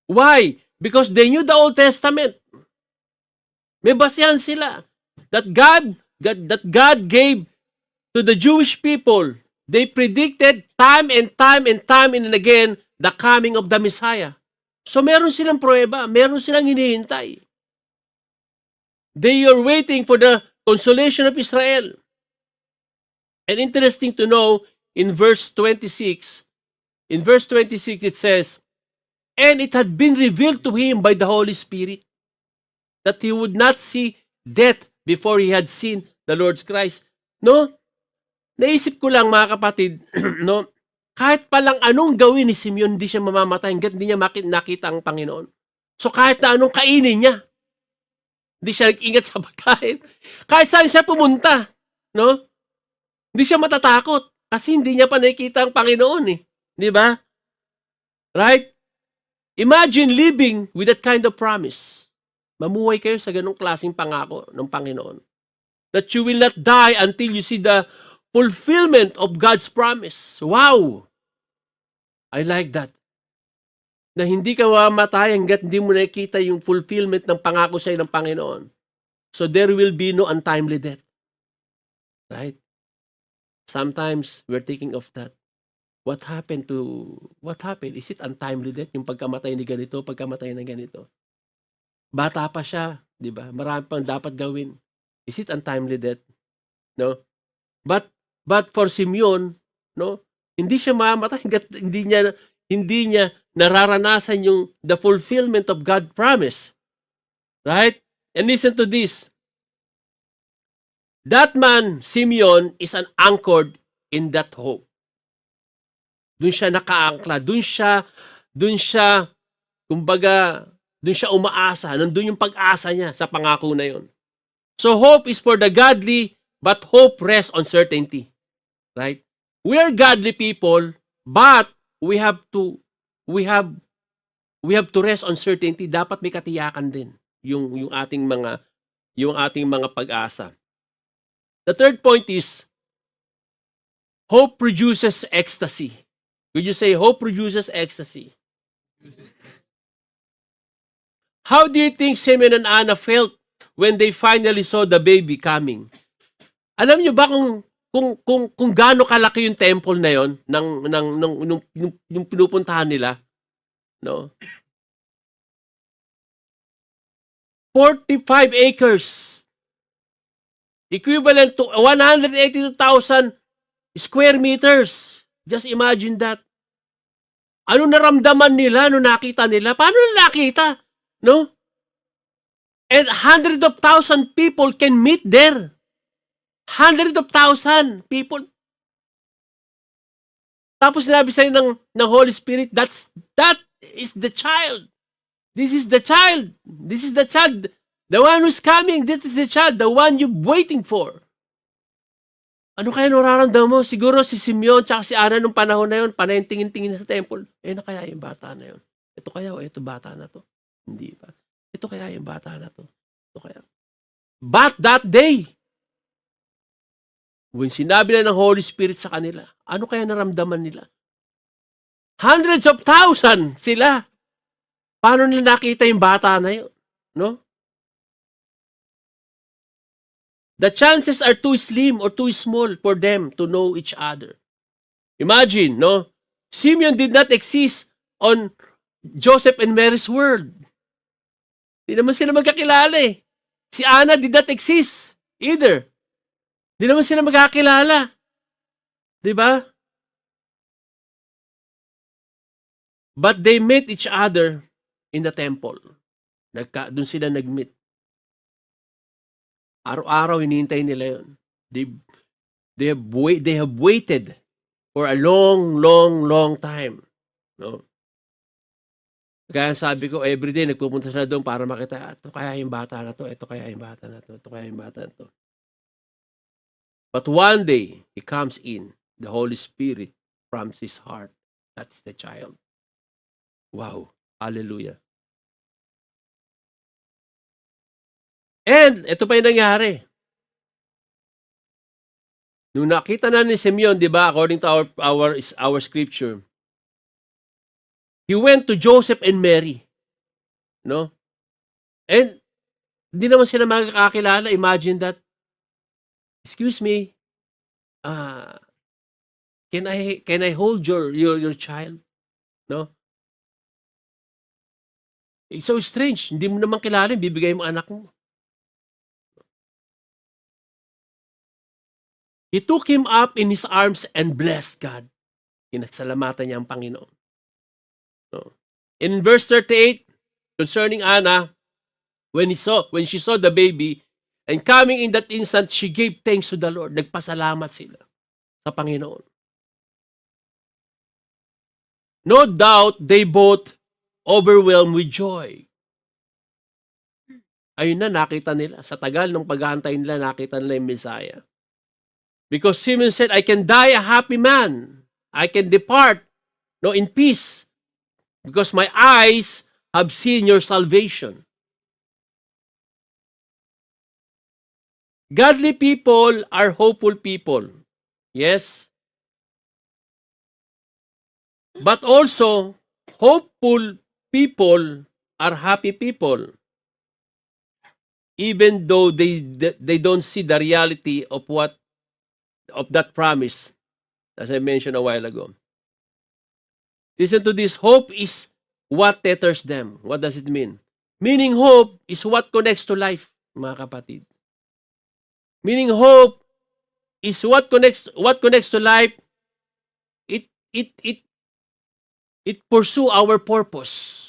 Why? Because they knew the Old Testament. May basihan sila that God gave to the Jewish people. They predicted time and again the coming of the Messiah. So meron silang pruweba, meron silang hinihintay. They are waiting for the consolation of Israel. And interesting to know, in verse 26 it says, and it had been revealed to him by the Holy Spirit that he would not see death before he had seen the Lord Christ. Naisip ko lang, mga kapatid, kahit palang anong gawin ni Simeon, hindi siya mamamatay hanggat hindi niya nakita ang Panginoon. So kahit na anong kainin niya, hindi siya nag-ingat sa pagkain. Kahit saan siya pumunta, hindi siya matatakot kasi hindi niya pa nakikita ang Panginoon . Di ba? Right? Imagine living with that kind of promise. Mamuhay kayo sa ganong klaseng pangako ng Panginoon. That you will not die until you see the fulfillment of God's promise. Wow! I like that. Na hindi ka mamatay hanggat hindi mo nakikita yung fulfillment ng pangako sa'yo ng Panginoon. So there will be no untimely death. Right? Sometimes we're thinking of that. What happened? Is it untimely death? Yung pagkamatay ni ganito, pagkamatay na ganito. Bata pa siya, di ba? Marami pang dapat gawin. Is it untimely death? No? But for Simeon, no, hindi siya mamamatay hangga't hindi niya nararanasan yung the fulfillment of God's promise. Right? And listen to this. That man, Simeon, is anchored in that hope. Doon siya nakaangkla, doon siya kumbaga, doon siya umaasa, nandun yung pag-asa niya sa pangako na yun. So hope is for the godly, but hope rests on certainty. Right? We are godly people, but we have to rest on certainty. Dapat may katiyakan din yung ating mga pag-asa. The third point is hope produces ecstasy. Could you say hope produces ecstasy? How do you think Simeon and Anna felt when they finally saw the baby coming? Alam niyo ba kung gaano kalaki yung temple na yon nung pinupuntahan nila? No? 45 acres. Equivalent to 182,000 square meters. Just imagine that. Ano naramdaman nila nung nakita nila? Paano nila nakita? No? And hundreds of thousand people can meet there. Hundreds of thousand people. Tapos sinabi sa'yo ng Holy Spirit, that is the child. This is the child. This is the child. The one who's coming, this is the child, the one you're waiting for. Ano kaya nararamdaman mo? Siguro si Simeon tsaka si Ana nung panahon na yun, panay tingin-tingin sa temple. Na kaya yung bata na yun? Ito kaya o ito bata na to? Hindi pa. Ito kaya yung bata na to? Ito kaya. But that day, when sinabi na ng Holy Spirit sa kanila, ano kaya naramdaman nila? Hundreds of thousands sila. Paano nila nakita yung bata na yun? No? The chances are too slim or too small for them to know each other. Imagine, no? Simeon did not exist on Joseph and Mary's world. Hindi naman sila magkakilala eh. Si Anna did not exist either. Hindi naman sila magkakilala. Diba? But they met each other in the temple. Doon sila nag-meet. Araw-araw hinihintay nila yun. They have waited for a long time. No? Kaya sabi ko, everyday nagpupunta sila doon para makita, ito kaya yung bata na to, ito kaya yung bata na to, ito kaya yung bata na to. But one day, he comes in, the Holy Spirit from his heart. That's the child. Wow. Hallelujah. And ito pa yung nangyari. Nung nakita na ni Simeon, di ba, according to our scripture, he went to Joseph and Mary. No? And hindi naman sila makakakilala. Imagine that. Excuse me. Can I hold your child? No? It's so strange. Hindi mo naman kilala, bibigay mo anak mo. He took him up in his arms and blessed God. Pinasalamatan niya ang Panginoon. No. In verse 38, concerning Anna, when she saw the baby, and coming in that instant, she gave thanks to the Lord. Nagpasalamat sila sa Panginoon. No doubt, they both overwhelmed with joy. Ayun na, nakita nila. Sa tagal ng paghahantay nila, nakita nila yung Messiah. Because Simeon said, I can die a happy man. I can depart in peace. Because my eyes have seen your salvation. Godly people are hopeful people. Yes. But also, hopeful people are happy people. Even though they don't see the reality of that promise, as I mentioned a while ago. Listen to this. Hope is what tethers them. What does it mean? Meaning hope is what connects to life, mga kapatid. Meaning hope is what connects to life. It it it it pursue our purpose.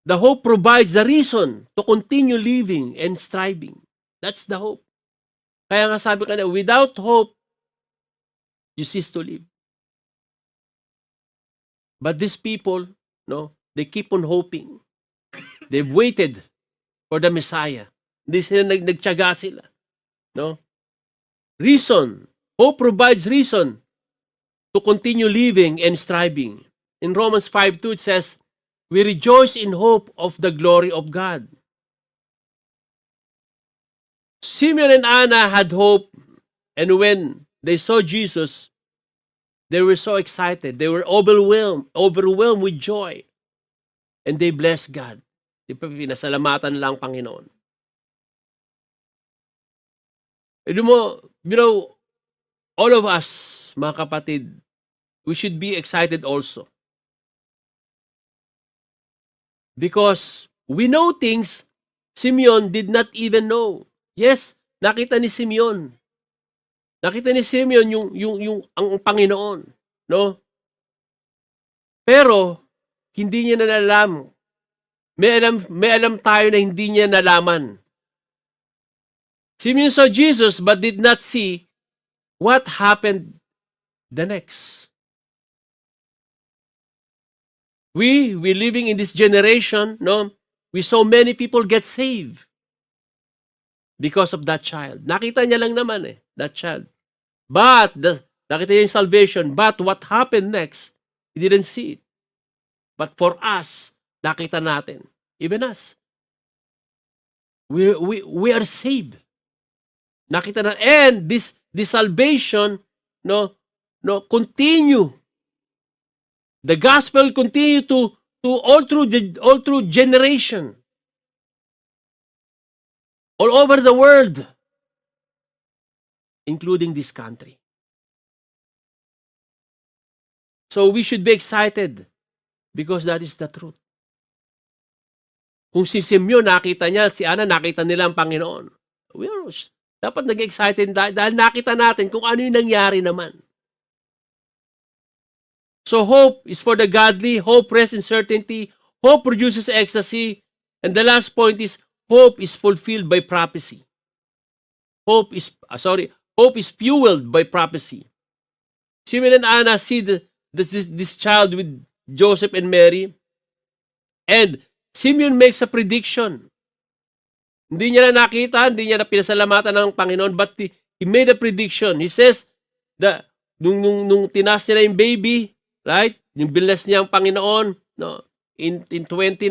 The hope provides the reason to continue living and striving. That's the hope. Kaya nga sabi ka na, without hope, you cease to live. But these people, no, they keep on hoping. They've waited for the Messiah. Hindi sila nagtiyaga sila. No? Reason. Hope provides reason to continue living and striving. In Romans 5:2 it says, we rejoice in hope of the glory of God. Simeon and Anna had hope, and when they saw Jesus, they were so excited. They were overwhelmed with joy. And they blessed God. Pinasalamatan lang Panginoon. You know, all of us, mga kapatid, we should be excited also. Because we know things Simeon did not even know. Yes, nakita ni Simeon. Nakita ni Simeon yung ang Panginoon, no? Pero hindi niya nalaman. May alam tayo na hindi niya nalaman. Simeon saw Jesus but did not see what happened the next. We living in this generation, no? We saw many people get saved because of that child. Nakita niya lang naman that child. But, nakita niya yung salvation. But what happened next, he didn't see it. But for us, nakita natin. Even us. We are saved. Nakita na. And this salvation, no, continue. The gospel continue to all through generation. All over the world, including this country. So we should be excited because that is the truth. Kung si Simeon nakita niya at si Ana nakita nila ang Panginoon, dapat nag-excited dahil nakita natin kung ano yung nangyari naman. So hope is for the godly, hope rests in certainty, hope produces ecstasy, and the last point is hope is fulfilled by prophecy. Hope is fueled by prophecy. Simeon and Anna see this child with Joseph and Mary, and Simeon makes a prediction. Hindi niya na nakita, hindi niya na pinasalamatan ng Panginoon, but he made a prediction. He says that nung tinas niya na yung baby, right? Yung bless niya ang Panginoon, no? In 29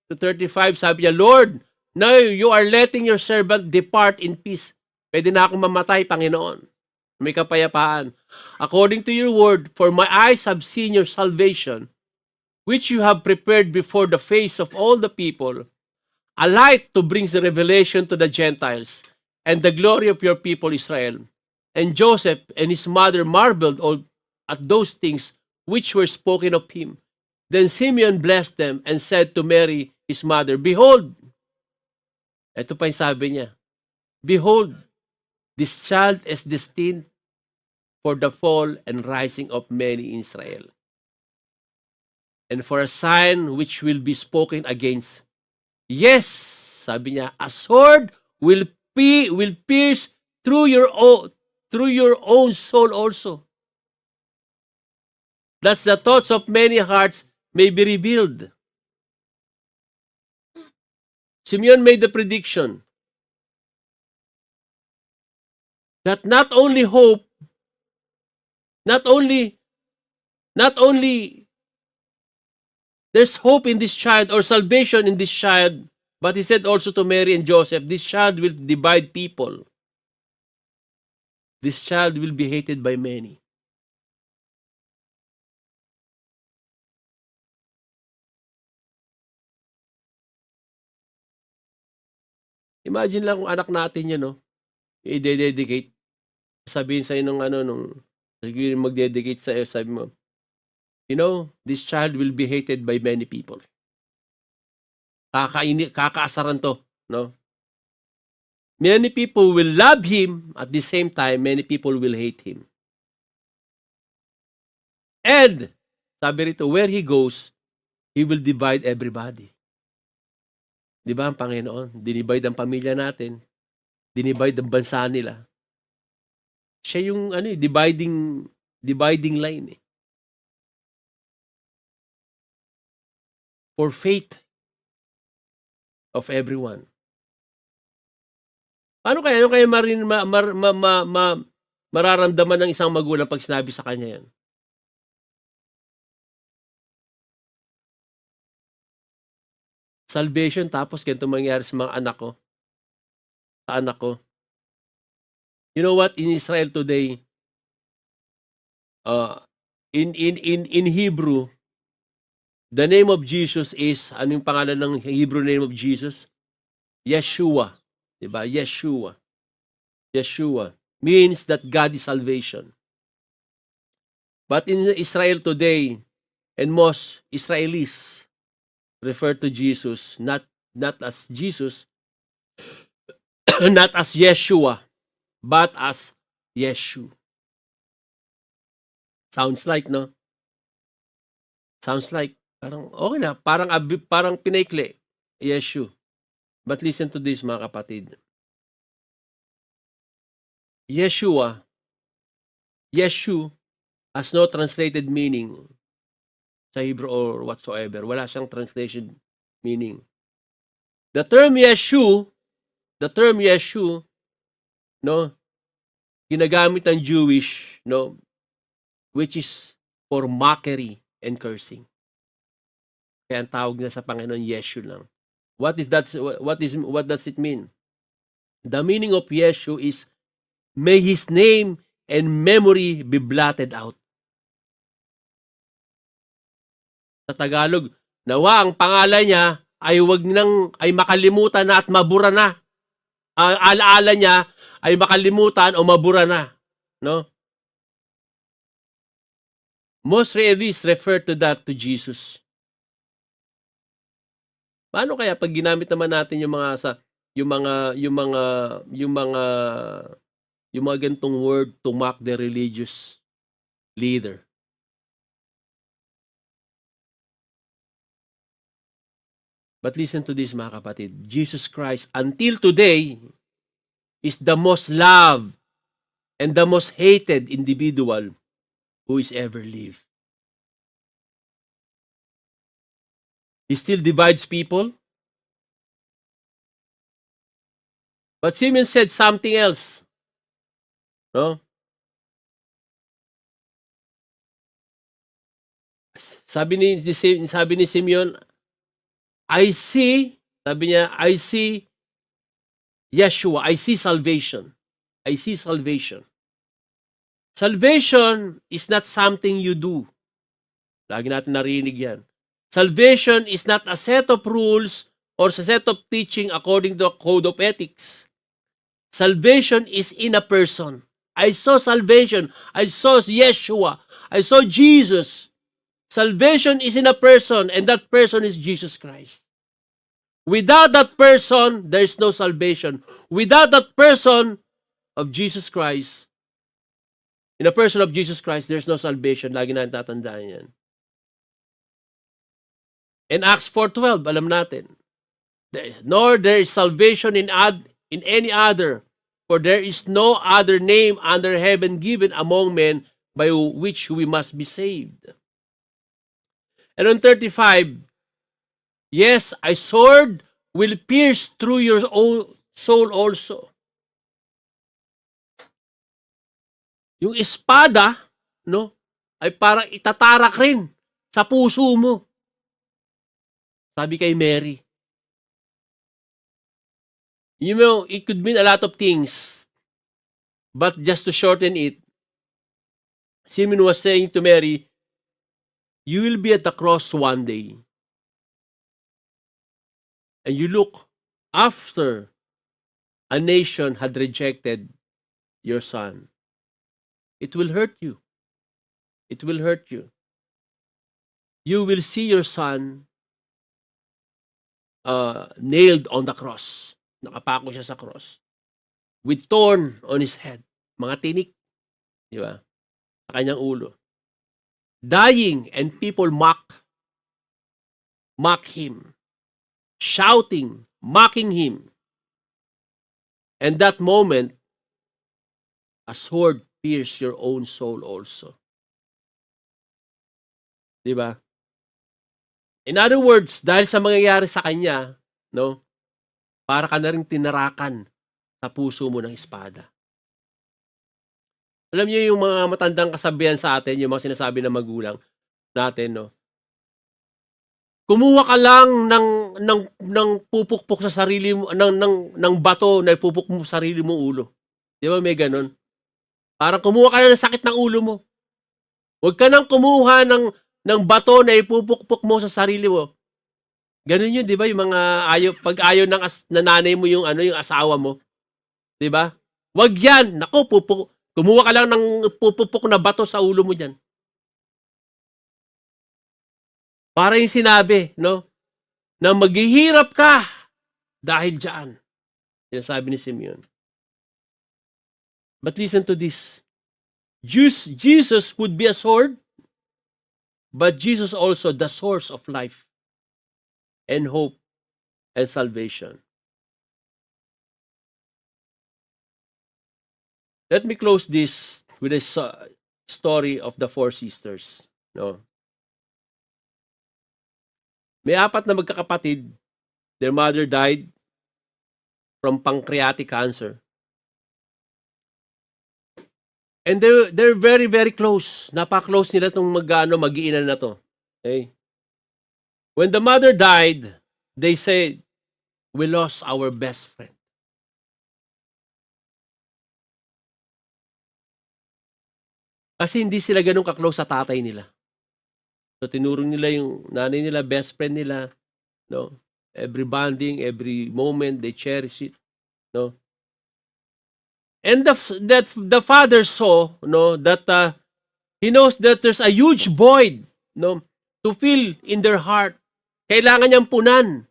to 35, sabi niya, Lord, now you are letting your servant depart in peace. Pwede na akong mamatay, Panginoon. May kapayapaan. According to your word, for my eyes have seen your salvation, which you have prepared before the face of all the people, a light to bring the revelation to the Gentiles, and the glory of your people Israel. And Joseph and his mother marveled at those things which were spoken of him. Then Simeon blessed them and said to Mary, his mother, behold, ito pa yung sabi niya, behold, this child is destined for the fall and rising of many in Israel, and for a sign which will be spoken against. Yes, sabi niya, a sword will pierce through your own soul also. Thus the thoughts of many hearts may be revealed. Simeon made the prediction that not only there's hope in this child or salvation in this child, but he said also to Mary and Joseph, this child will divide people. This child will be hated by many. Imagine lang kung anak natin yan, no? I-dedicate. Sabihin sa'yo nung magdedicate sa'yo, sabi mo, you know, this child will be hated by many people. Kakaasaran to, no? Many people will love him, at the same time, many people will hate him. And, sabi rito, where he goes, he will divide everybody. Di ba ang Panginoon? Dinivide ang pamilya natin. Dinivide ang bansa nila. Siya yung dividing line eh. For faith of everyone. Ano kaya mararamdaman ng isang magulang pag sinabi sa kanya yan? Salvation, tapos ganito mangyari sa mga anak ko. Sa anak ko. You know what? In Israel today, in Hebrew, the name of Jesus is, ano yung pangalan ng Hebrew name of Jesus? Yeshua. Diba? Yeshua. Yeshua means that God is salvation. But in Israel today, and most Israelis refer to Jesus not as Jesus, not as Yeshua, but as Yeshu. Sounds like, no? Sounds like, parang okay na, parang pinaikli, Yeshu. But listen to this, mga kapatid. Yeshua, Yeshu, has no translated meaning sa Hebrew or whatsoever. Wala siyang translation meaning. The term Yeshu, no, ginagamit ng Jewish, no, which is for mockery and cursing. Kaya ang tawag na sa Panginoon, Yeshu lang. What does it mean? The meaning of Yeshu is, may his name and memory be blotted out. Sa Tagalog, nawa ang pangalan niya ay ay makalimutan na at mabura na. Alaala niya ay makalimutan o mabura na, no? Most realists refer to that to Jesus. Paano kaya pag ginamit naman natin yung mga ganitong word to mock the religious leader? But listen to this, mga kapatid. Jesus Christ, until today, is the most loved and the most hated individual who is ever lived. He still divides people. But Simeon said something else. No? Sabi ni Simeon, I see Yeshua, I see salvation. I see salvation. Salvation is not something you do. Lagi natin narinig yan. Salvation is not a set of rules or a set of teaching according to a code of ethics. Salvation is in a person. I saw salvation. I saw Yeshua. I saw Jesus. Salvation is in a person, and that person is Jesus Christ. Without that person, there is no salvation. Without that person of Jesus Christ, in a person of Jesus Christ, there is no salvation. Lagi natin tatandaan yan. In Acts 4:12, alam natin, nor there is salvation in any other, for there is no other name under heaven given among men by which we must be saved. And on 35, yes, a sword will pierce through your own soul also. Yung espada, no, ay parang itatarak rin sa puso mo. Sabi kay Mary. You know, it could mean a lot of things. But just to shorten it, Simeon was saying to Mary, you will be at the cross one day. And you look after a nation had rejected your son. It will hurt you. It will hurt you. You will see your son nailed on the cross. Nakapako siya sa cross. with thorn on his head. Mga tinik, di ba? Sa kanyang ulo. Dying, and people mock him, shouting, mocking him. And that moment, a sword pierced your own soul also. Di ba? In other words, dahil sa mangyayari sa kanya, no, para ka na rin tinarakan sa puso mo ng espada. Alam niyo yung mga matandang kasabihan sa atin, yung mga sinasabi ng magulang natin, no? Kumuha ka lang ng pupukpok sa sarili mo, ng bato na ipupuk mo sa sarili mong ulo. Di ba may ganun? Parang kumuha ka na ng sakit ng ulo mo. Huwag ka nang kumuha ng bato na ipupukpok mo sa sarili mo. Ganun yun, di ba? Yung mga pag ayaw ng nanay mo yung yung asawa mo. Di ba? Wag yan. Naku, kumuha ka lang ng pupupok na bato sa ulo mo dyan. Para yung sinabi, no? Na maghihirap ka dahil dyan. Sinasabi ni Simeon. But listen to this. Jesus would be a sword, but Jesus also the source of life and hope and salvation. Let me close this with a story of the four sisters. No? May apat na magkakapatid. Their mother died from pancreatic cancer. And they're very, very close. Napaka-close nila itong mag-iinan na to. Okay? When the mother died, they said, we lost our best friend. Kasi hindi sila ganun ka-close sa tatay nila. So tinurong nila yung nanay nila, best friend nila, no? Every bonding, every moment, they cherish it, no? And the father saw, no, that he knows that there's a huge void, no, to fill in their heart. Kailangan niyang punan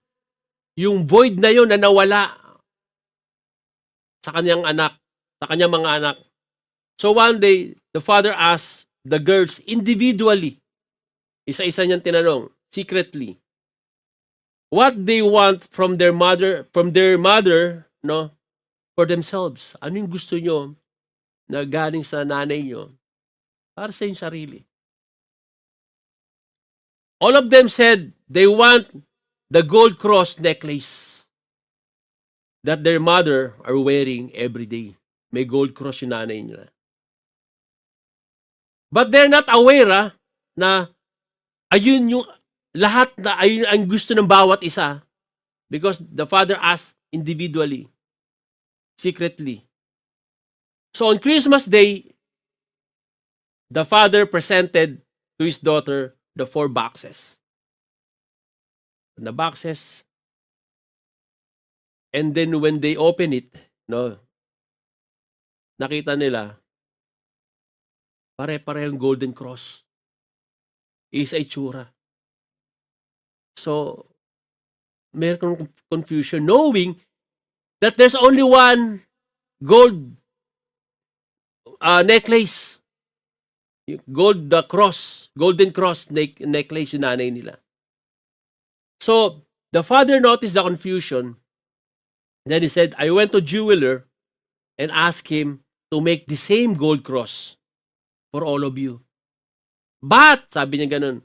yung void na yon na nawala sa kanyang anak, sa kanyang mga anak. So one day, the father asked the girls individually, isa-isa niyang tinanong, secretly, what they want from their mother, no, for themselves. Ano yung gusto nyo na galing sa nanay nyo para sa inyong sarili. All of them said they want the gold cross necklace that their mother are wearing every day. May gold cross yung nanay nila. But they're not aware na ayun yung lahat na ayun ang gusto ng bawat isa, because the father asked individually, secretly. So on Christmas Day, the father presented to his daughter the 4 boxes. The boxes. And then when they open it, no, nakita nila, pare-parehong golden cross. Isa itsura. So, meron confusion knowing that there's only one gold necklace. Golden cross necklace yung nanay nila. So, the father noticed the confusion. Then he said, I went to jeweler and asked him to make the same gold cross for all of you. But, sabi niya ganun,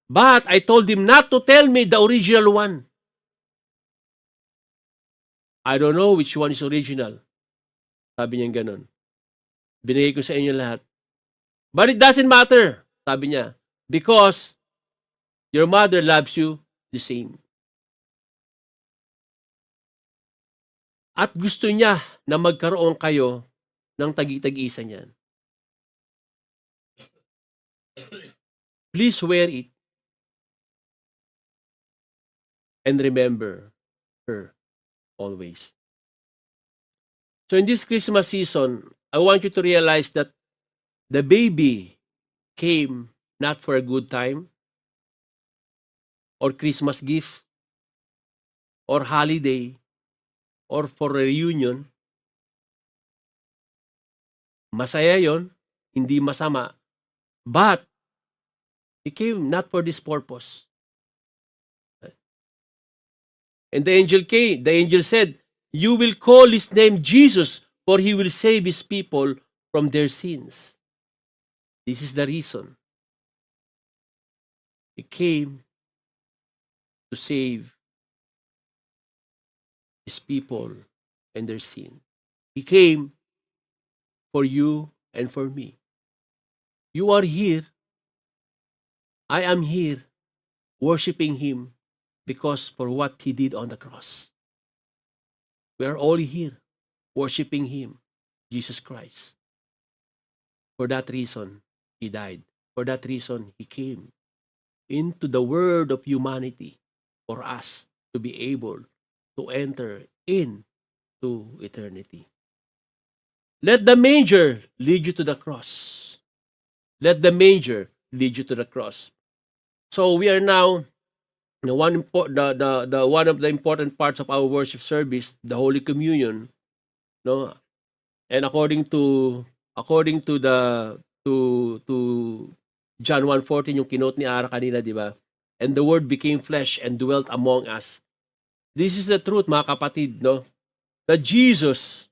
but I told him not to tell me the original one. I don't know which one is original. Sabi niya ganun. Binigay ko sa inyo lahat. But it doesn't matter, sabi niya, because your mother loves you the same. At gusto niya na magkaroon kayo ng tagi-tag-isa niyan. Please wear it and remember her always. So in this Christmas season, I want you to realize that the baby came not for a good time or Christmas gift or holiday or for a reunion, Masaya yon, hindi masama. But, He came not for this purpose. And the angel said, "You will call His name Jesus, for He will save His people from their sins." This is the reason. He came to save His people and their sin. He came for you and for me. You are here. I am here worshiping Him because for what He did on the cross. We are all here worshiping Him, Jesus Christ. For that reason, He died. For that reason, He came into the world of humanity for us to be able to enter into eternity. Let the manger lead you to the cross. Let the manger lead you to the cross. So we are now one of the important parts of our worship service, the Holy Communion, no? And according to the to John 1:14, yung kinote ni Ara kanina, di ba? And the word became flesh and dwelt among us. This is the truth, mga kapatid, no? That Jesus,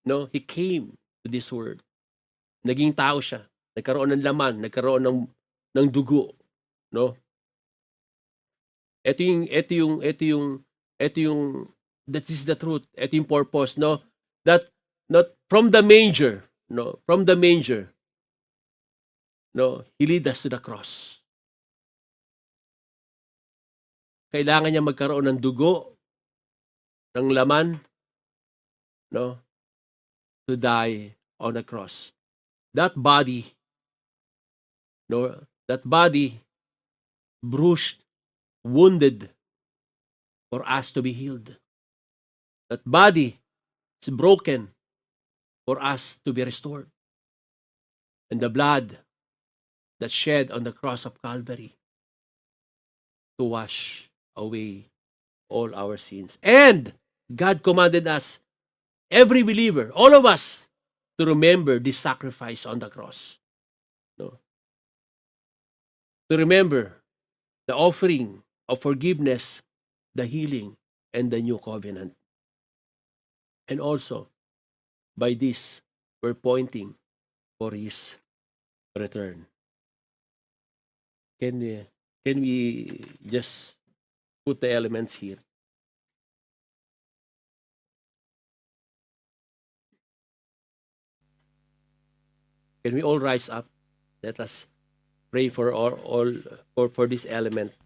no, He came to this world. Naging tao siya. Nagkaroon ng laman, nagkaroon ng dugo, no? Ito yung that is the truth. Ito yung purpose, no? That not from the manger, no? From the manger, no? He lead us to the cross. Kailangan niya magkaroon ng dugo, ng laman, no? To die on the cross. That body, no? That body bruised, wounded for us to be healed. That body is broken for us to be restored. And the blood that shed on the cross of Calvary to wash away all our sins. And God commanded us, every believer, all of us, to remember this sacrifice on the cross. No? To remember the offering of forgiveness, the healing, and the new covenant. And also, by this, we're pointing for His return. Can we just put the elements here? Can we all rise up? Let us pray for all for these elements.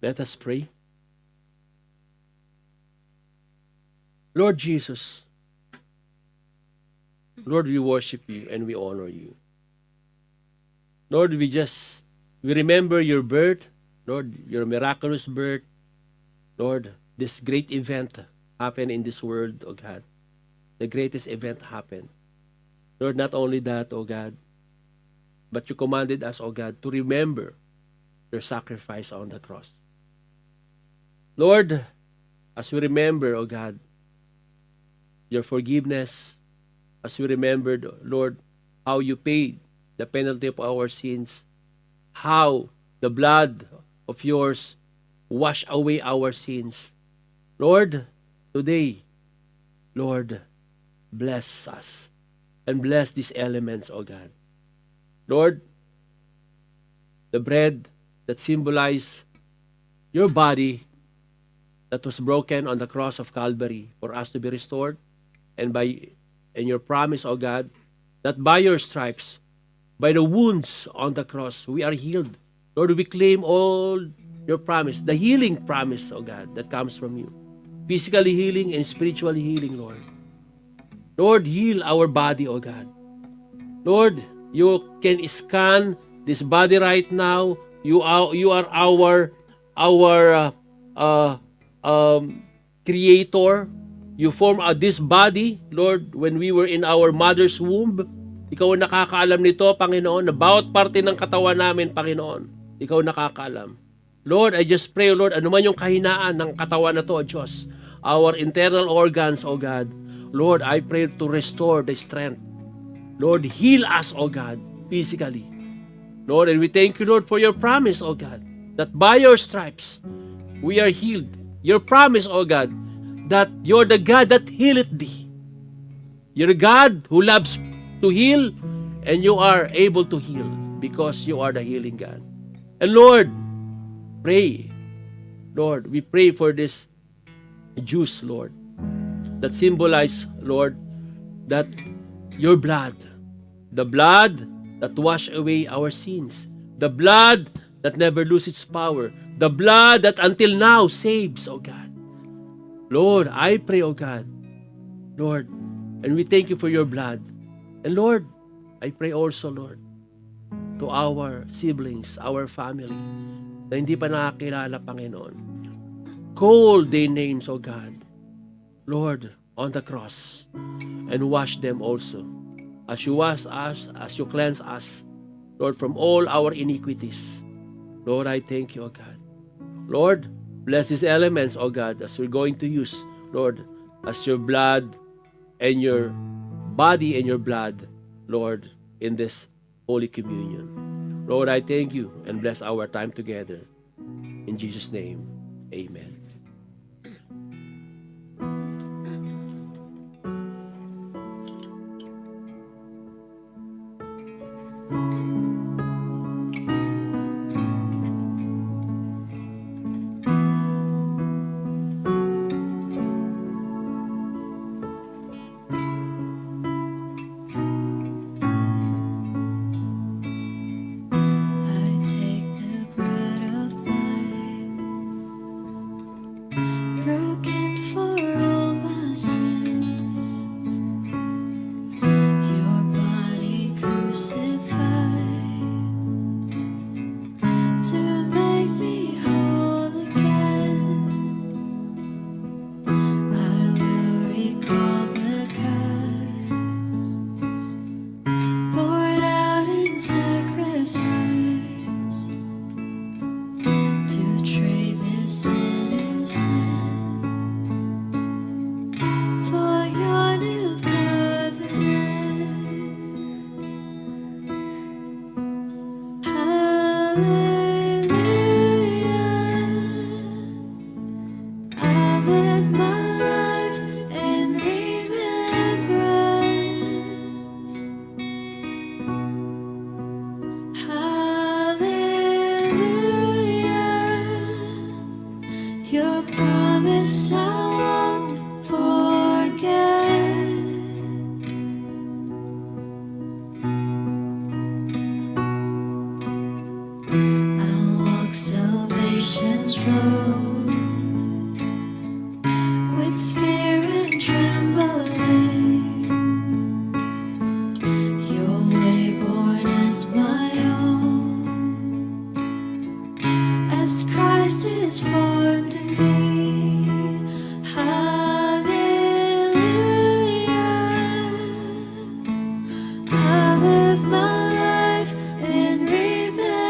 Let us pray. Lord Jesus, Lord, we worship You and we honor You. Lord, we remember Your birth, Lord, Your miraculous birth. Lord, this great event happened in this world, oh God. The greatest event happened. Lord, not only that, oh God, but You commanded us, oh God, to remember Your sacrifice on the cross. Lord, as we remember, oh God, Your forgiveness, as we remembered, Lord, how You paid the penalty of our sins, how the blood of Yours washed away our sins. Lord, today, Lord, bless us and bless these elements, oh God. Lord, the bread that symbolizes Your body that was broken on the cross of Calvary for us to be restored, and Your promise, oh God, that by Your stripes, by the wounds on the cross, we are healed. Lord, we claim all Your promise, the healing promise, oh God, that comes from You. Physically healing and spiritually healing, Lord. Lord, heal our body, oh God. Lord, You can scan this body right now. You are our Creator. You form this body, Lord, when we were in our mother's womb. Ikaw ang nakakaalam nito, Panginoon, na bawat parte ng katawan namin, Panginoon. Ikaw ang nakakaalam. Lord, I just pray, Lord, ano man yung kahinaan ng katawan na to, O Diyos, our internal organs, O God, Lord, I pray to restore the strength. Lord, heal us, O God, physically. Lord, and we thank you, Lord, for your promise, O God, that by your stripes, we are healed. Your promise, O God, that you're the God that healeth thee. You're a God who loves to heal, and you are able to heal because you are the healing God. And Lord, pray. Lord, we pray for this juice, Lord, that symbolize, Lord, that your blood, the blood that wash away our sins, the blood that never loses its power, the blood that until now saves, O God. Lord, I pray, O God, Lord, and we thank you for your blood. And Lord, I pray also, Lord, to our siblings, our family, na hindi pa nakakilala, Panginoon. Call their names, O God, Lord, on the cross, and wash them also. As you wash us, as you cleanse us, Lord, from all our iniquities. Lord, I thank you, O God. Lord, bless these elements, O God, as we're going to use, Lord, as your blood and your body and your blood, Lord, in this Holy Communion. Lord, I thank you and bless our time together. In Jesus' name, amen. I take the bread of life, broken for all my sin. Your body crucified to make me whole again. I will recall the cup poured out in sacrifice to trade this sinner's sin for your new covenant. Hallelujah. I live my life in remembrance. Hallelujah. Your promise I won't forget. I'll walk salvation's road with fear and trembling. Your way born as my own, as Christ is formed in me. Hallelujah. I live my life in remembrance.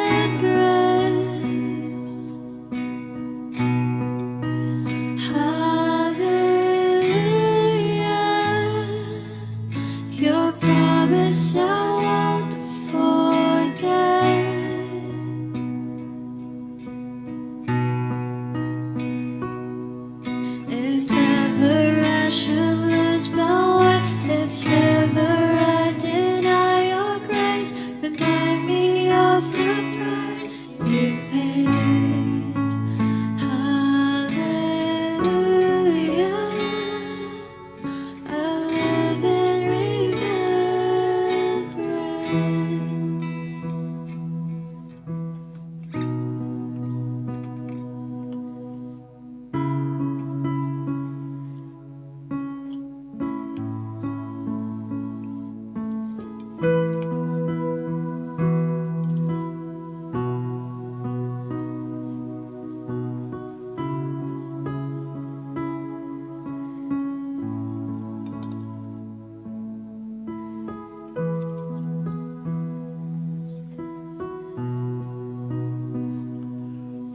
Hallelujah. Your promise I won't forget.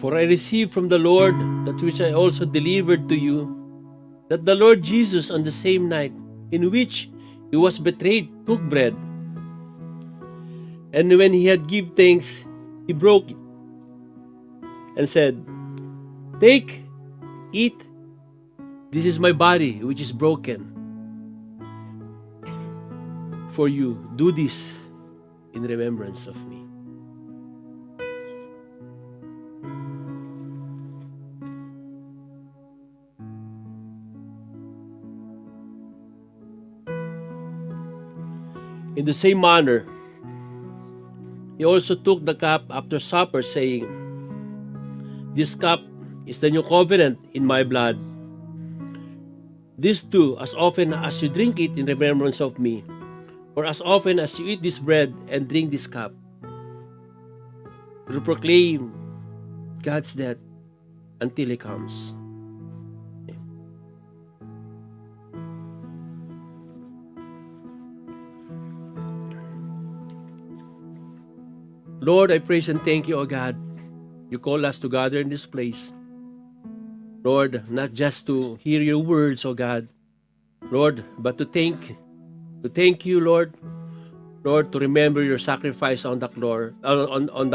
For I received from the Lord that which I also delivered to you, that the Lord Jesus on the same night in which he was betrayed took bread. And when he had given thanks, he broke it and said, "Take, eat, this is my body which is broken for you. Do this in remembrance of me." In the same manner, he also took the cup after supper, saying, "This cup is the new covenant in my blood. This do, as often as you drink it in remembrance of me. For as often as you eat this bread and drink this cup, you proclaim God's death until he comes." Lord, I praise and thank you, O God. You call us to gather in this place. Lord, not just to hear your words, O God, Lord, but to thank you, Lord. Lord, to remember your sacrifice on the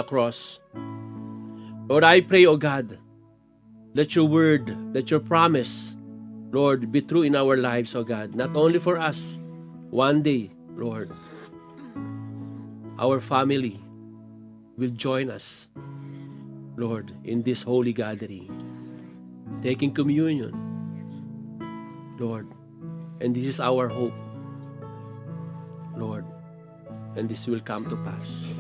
cross. Lord, I pray, O God, let your word, let your promise, Lord, be true in our lives, O God. Not only for us, one day, Lord, our family will join us, Lord, in this holy gathering, taking communion, Lord. And this is our hope, Lord, and this will come to pass.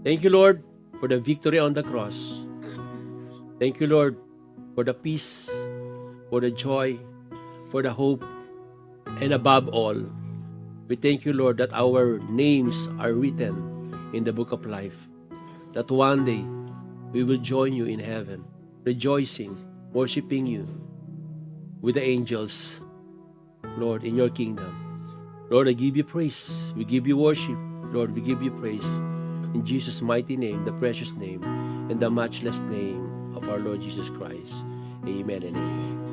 Thank you, Lord, for the victory on the cross. Thank you, Lord, for the peace, for the joy, for the hope, and above all, we thank you, Lord, that our names are written in the book of life, that one day we will join you in heaven, rejoicing, worshiping you with the angels, Lord, in your kingdom. Lord, I give you praise. We give you worship. Lord, we give you praise. In Jesus' mighty name, the precious name, and the matchless name of our Lord Jesus Christ. Amen and amen.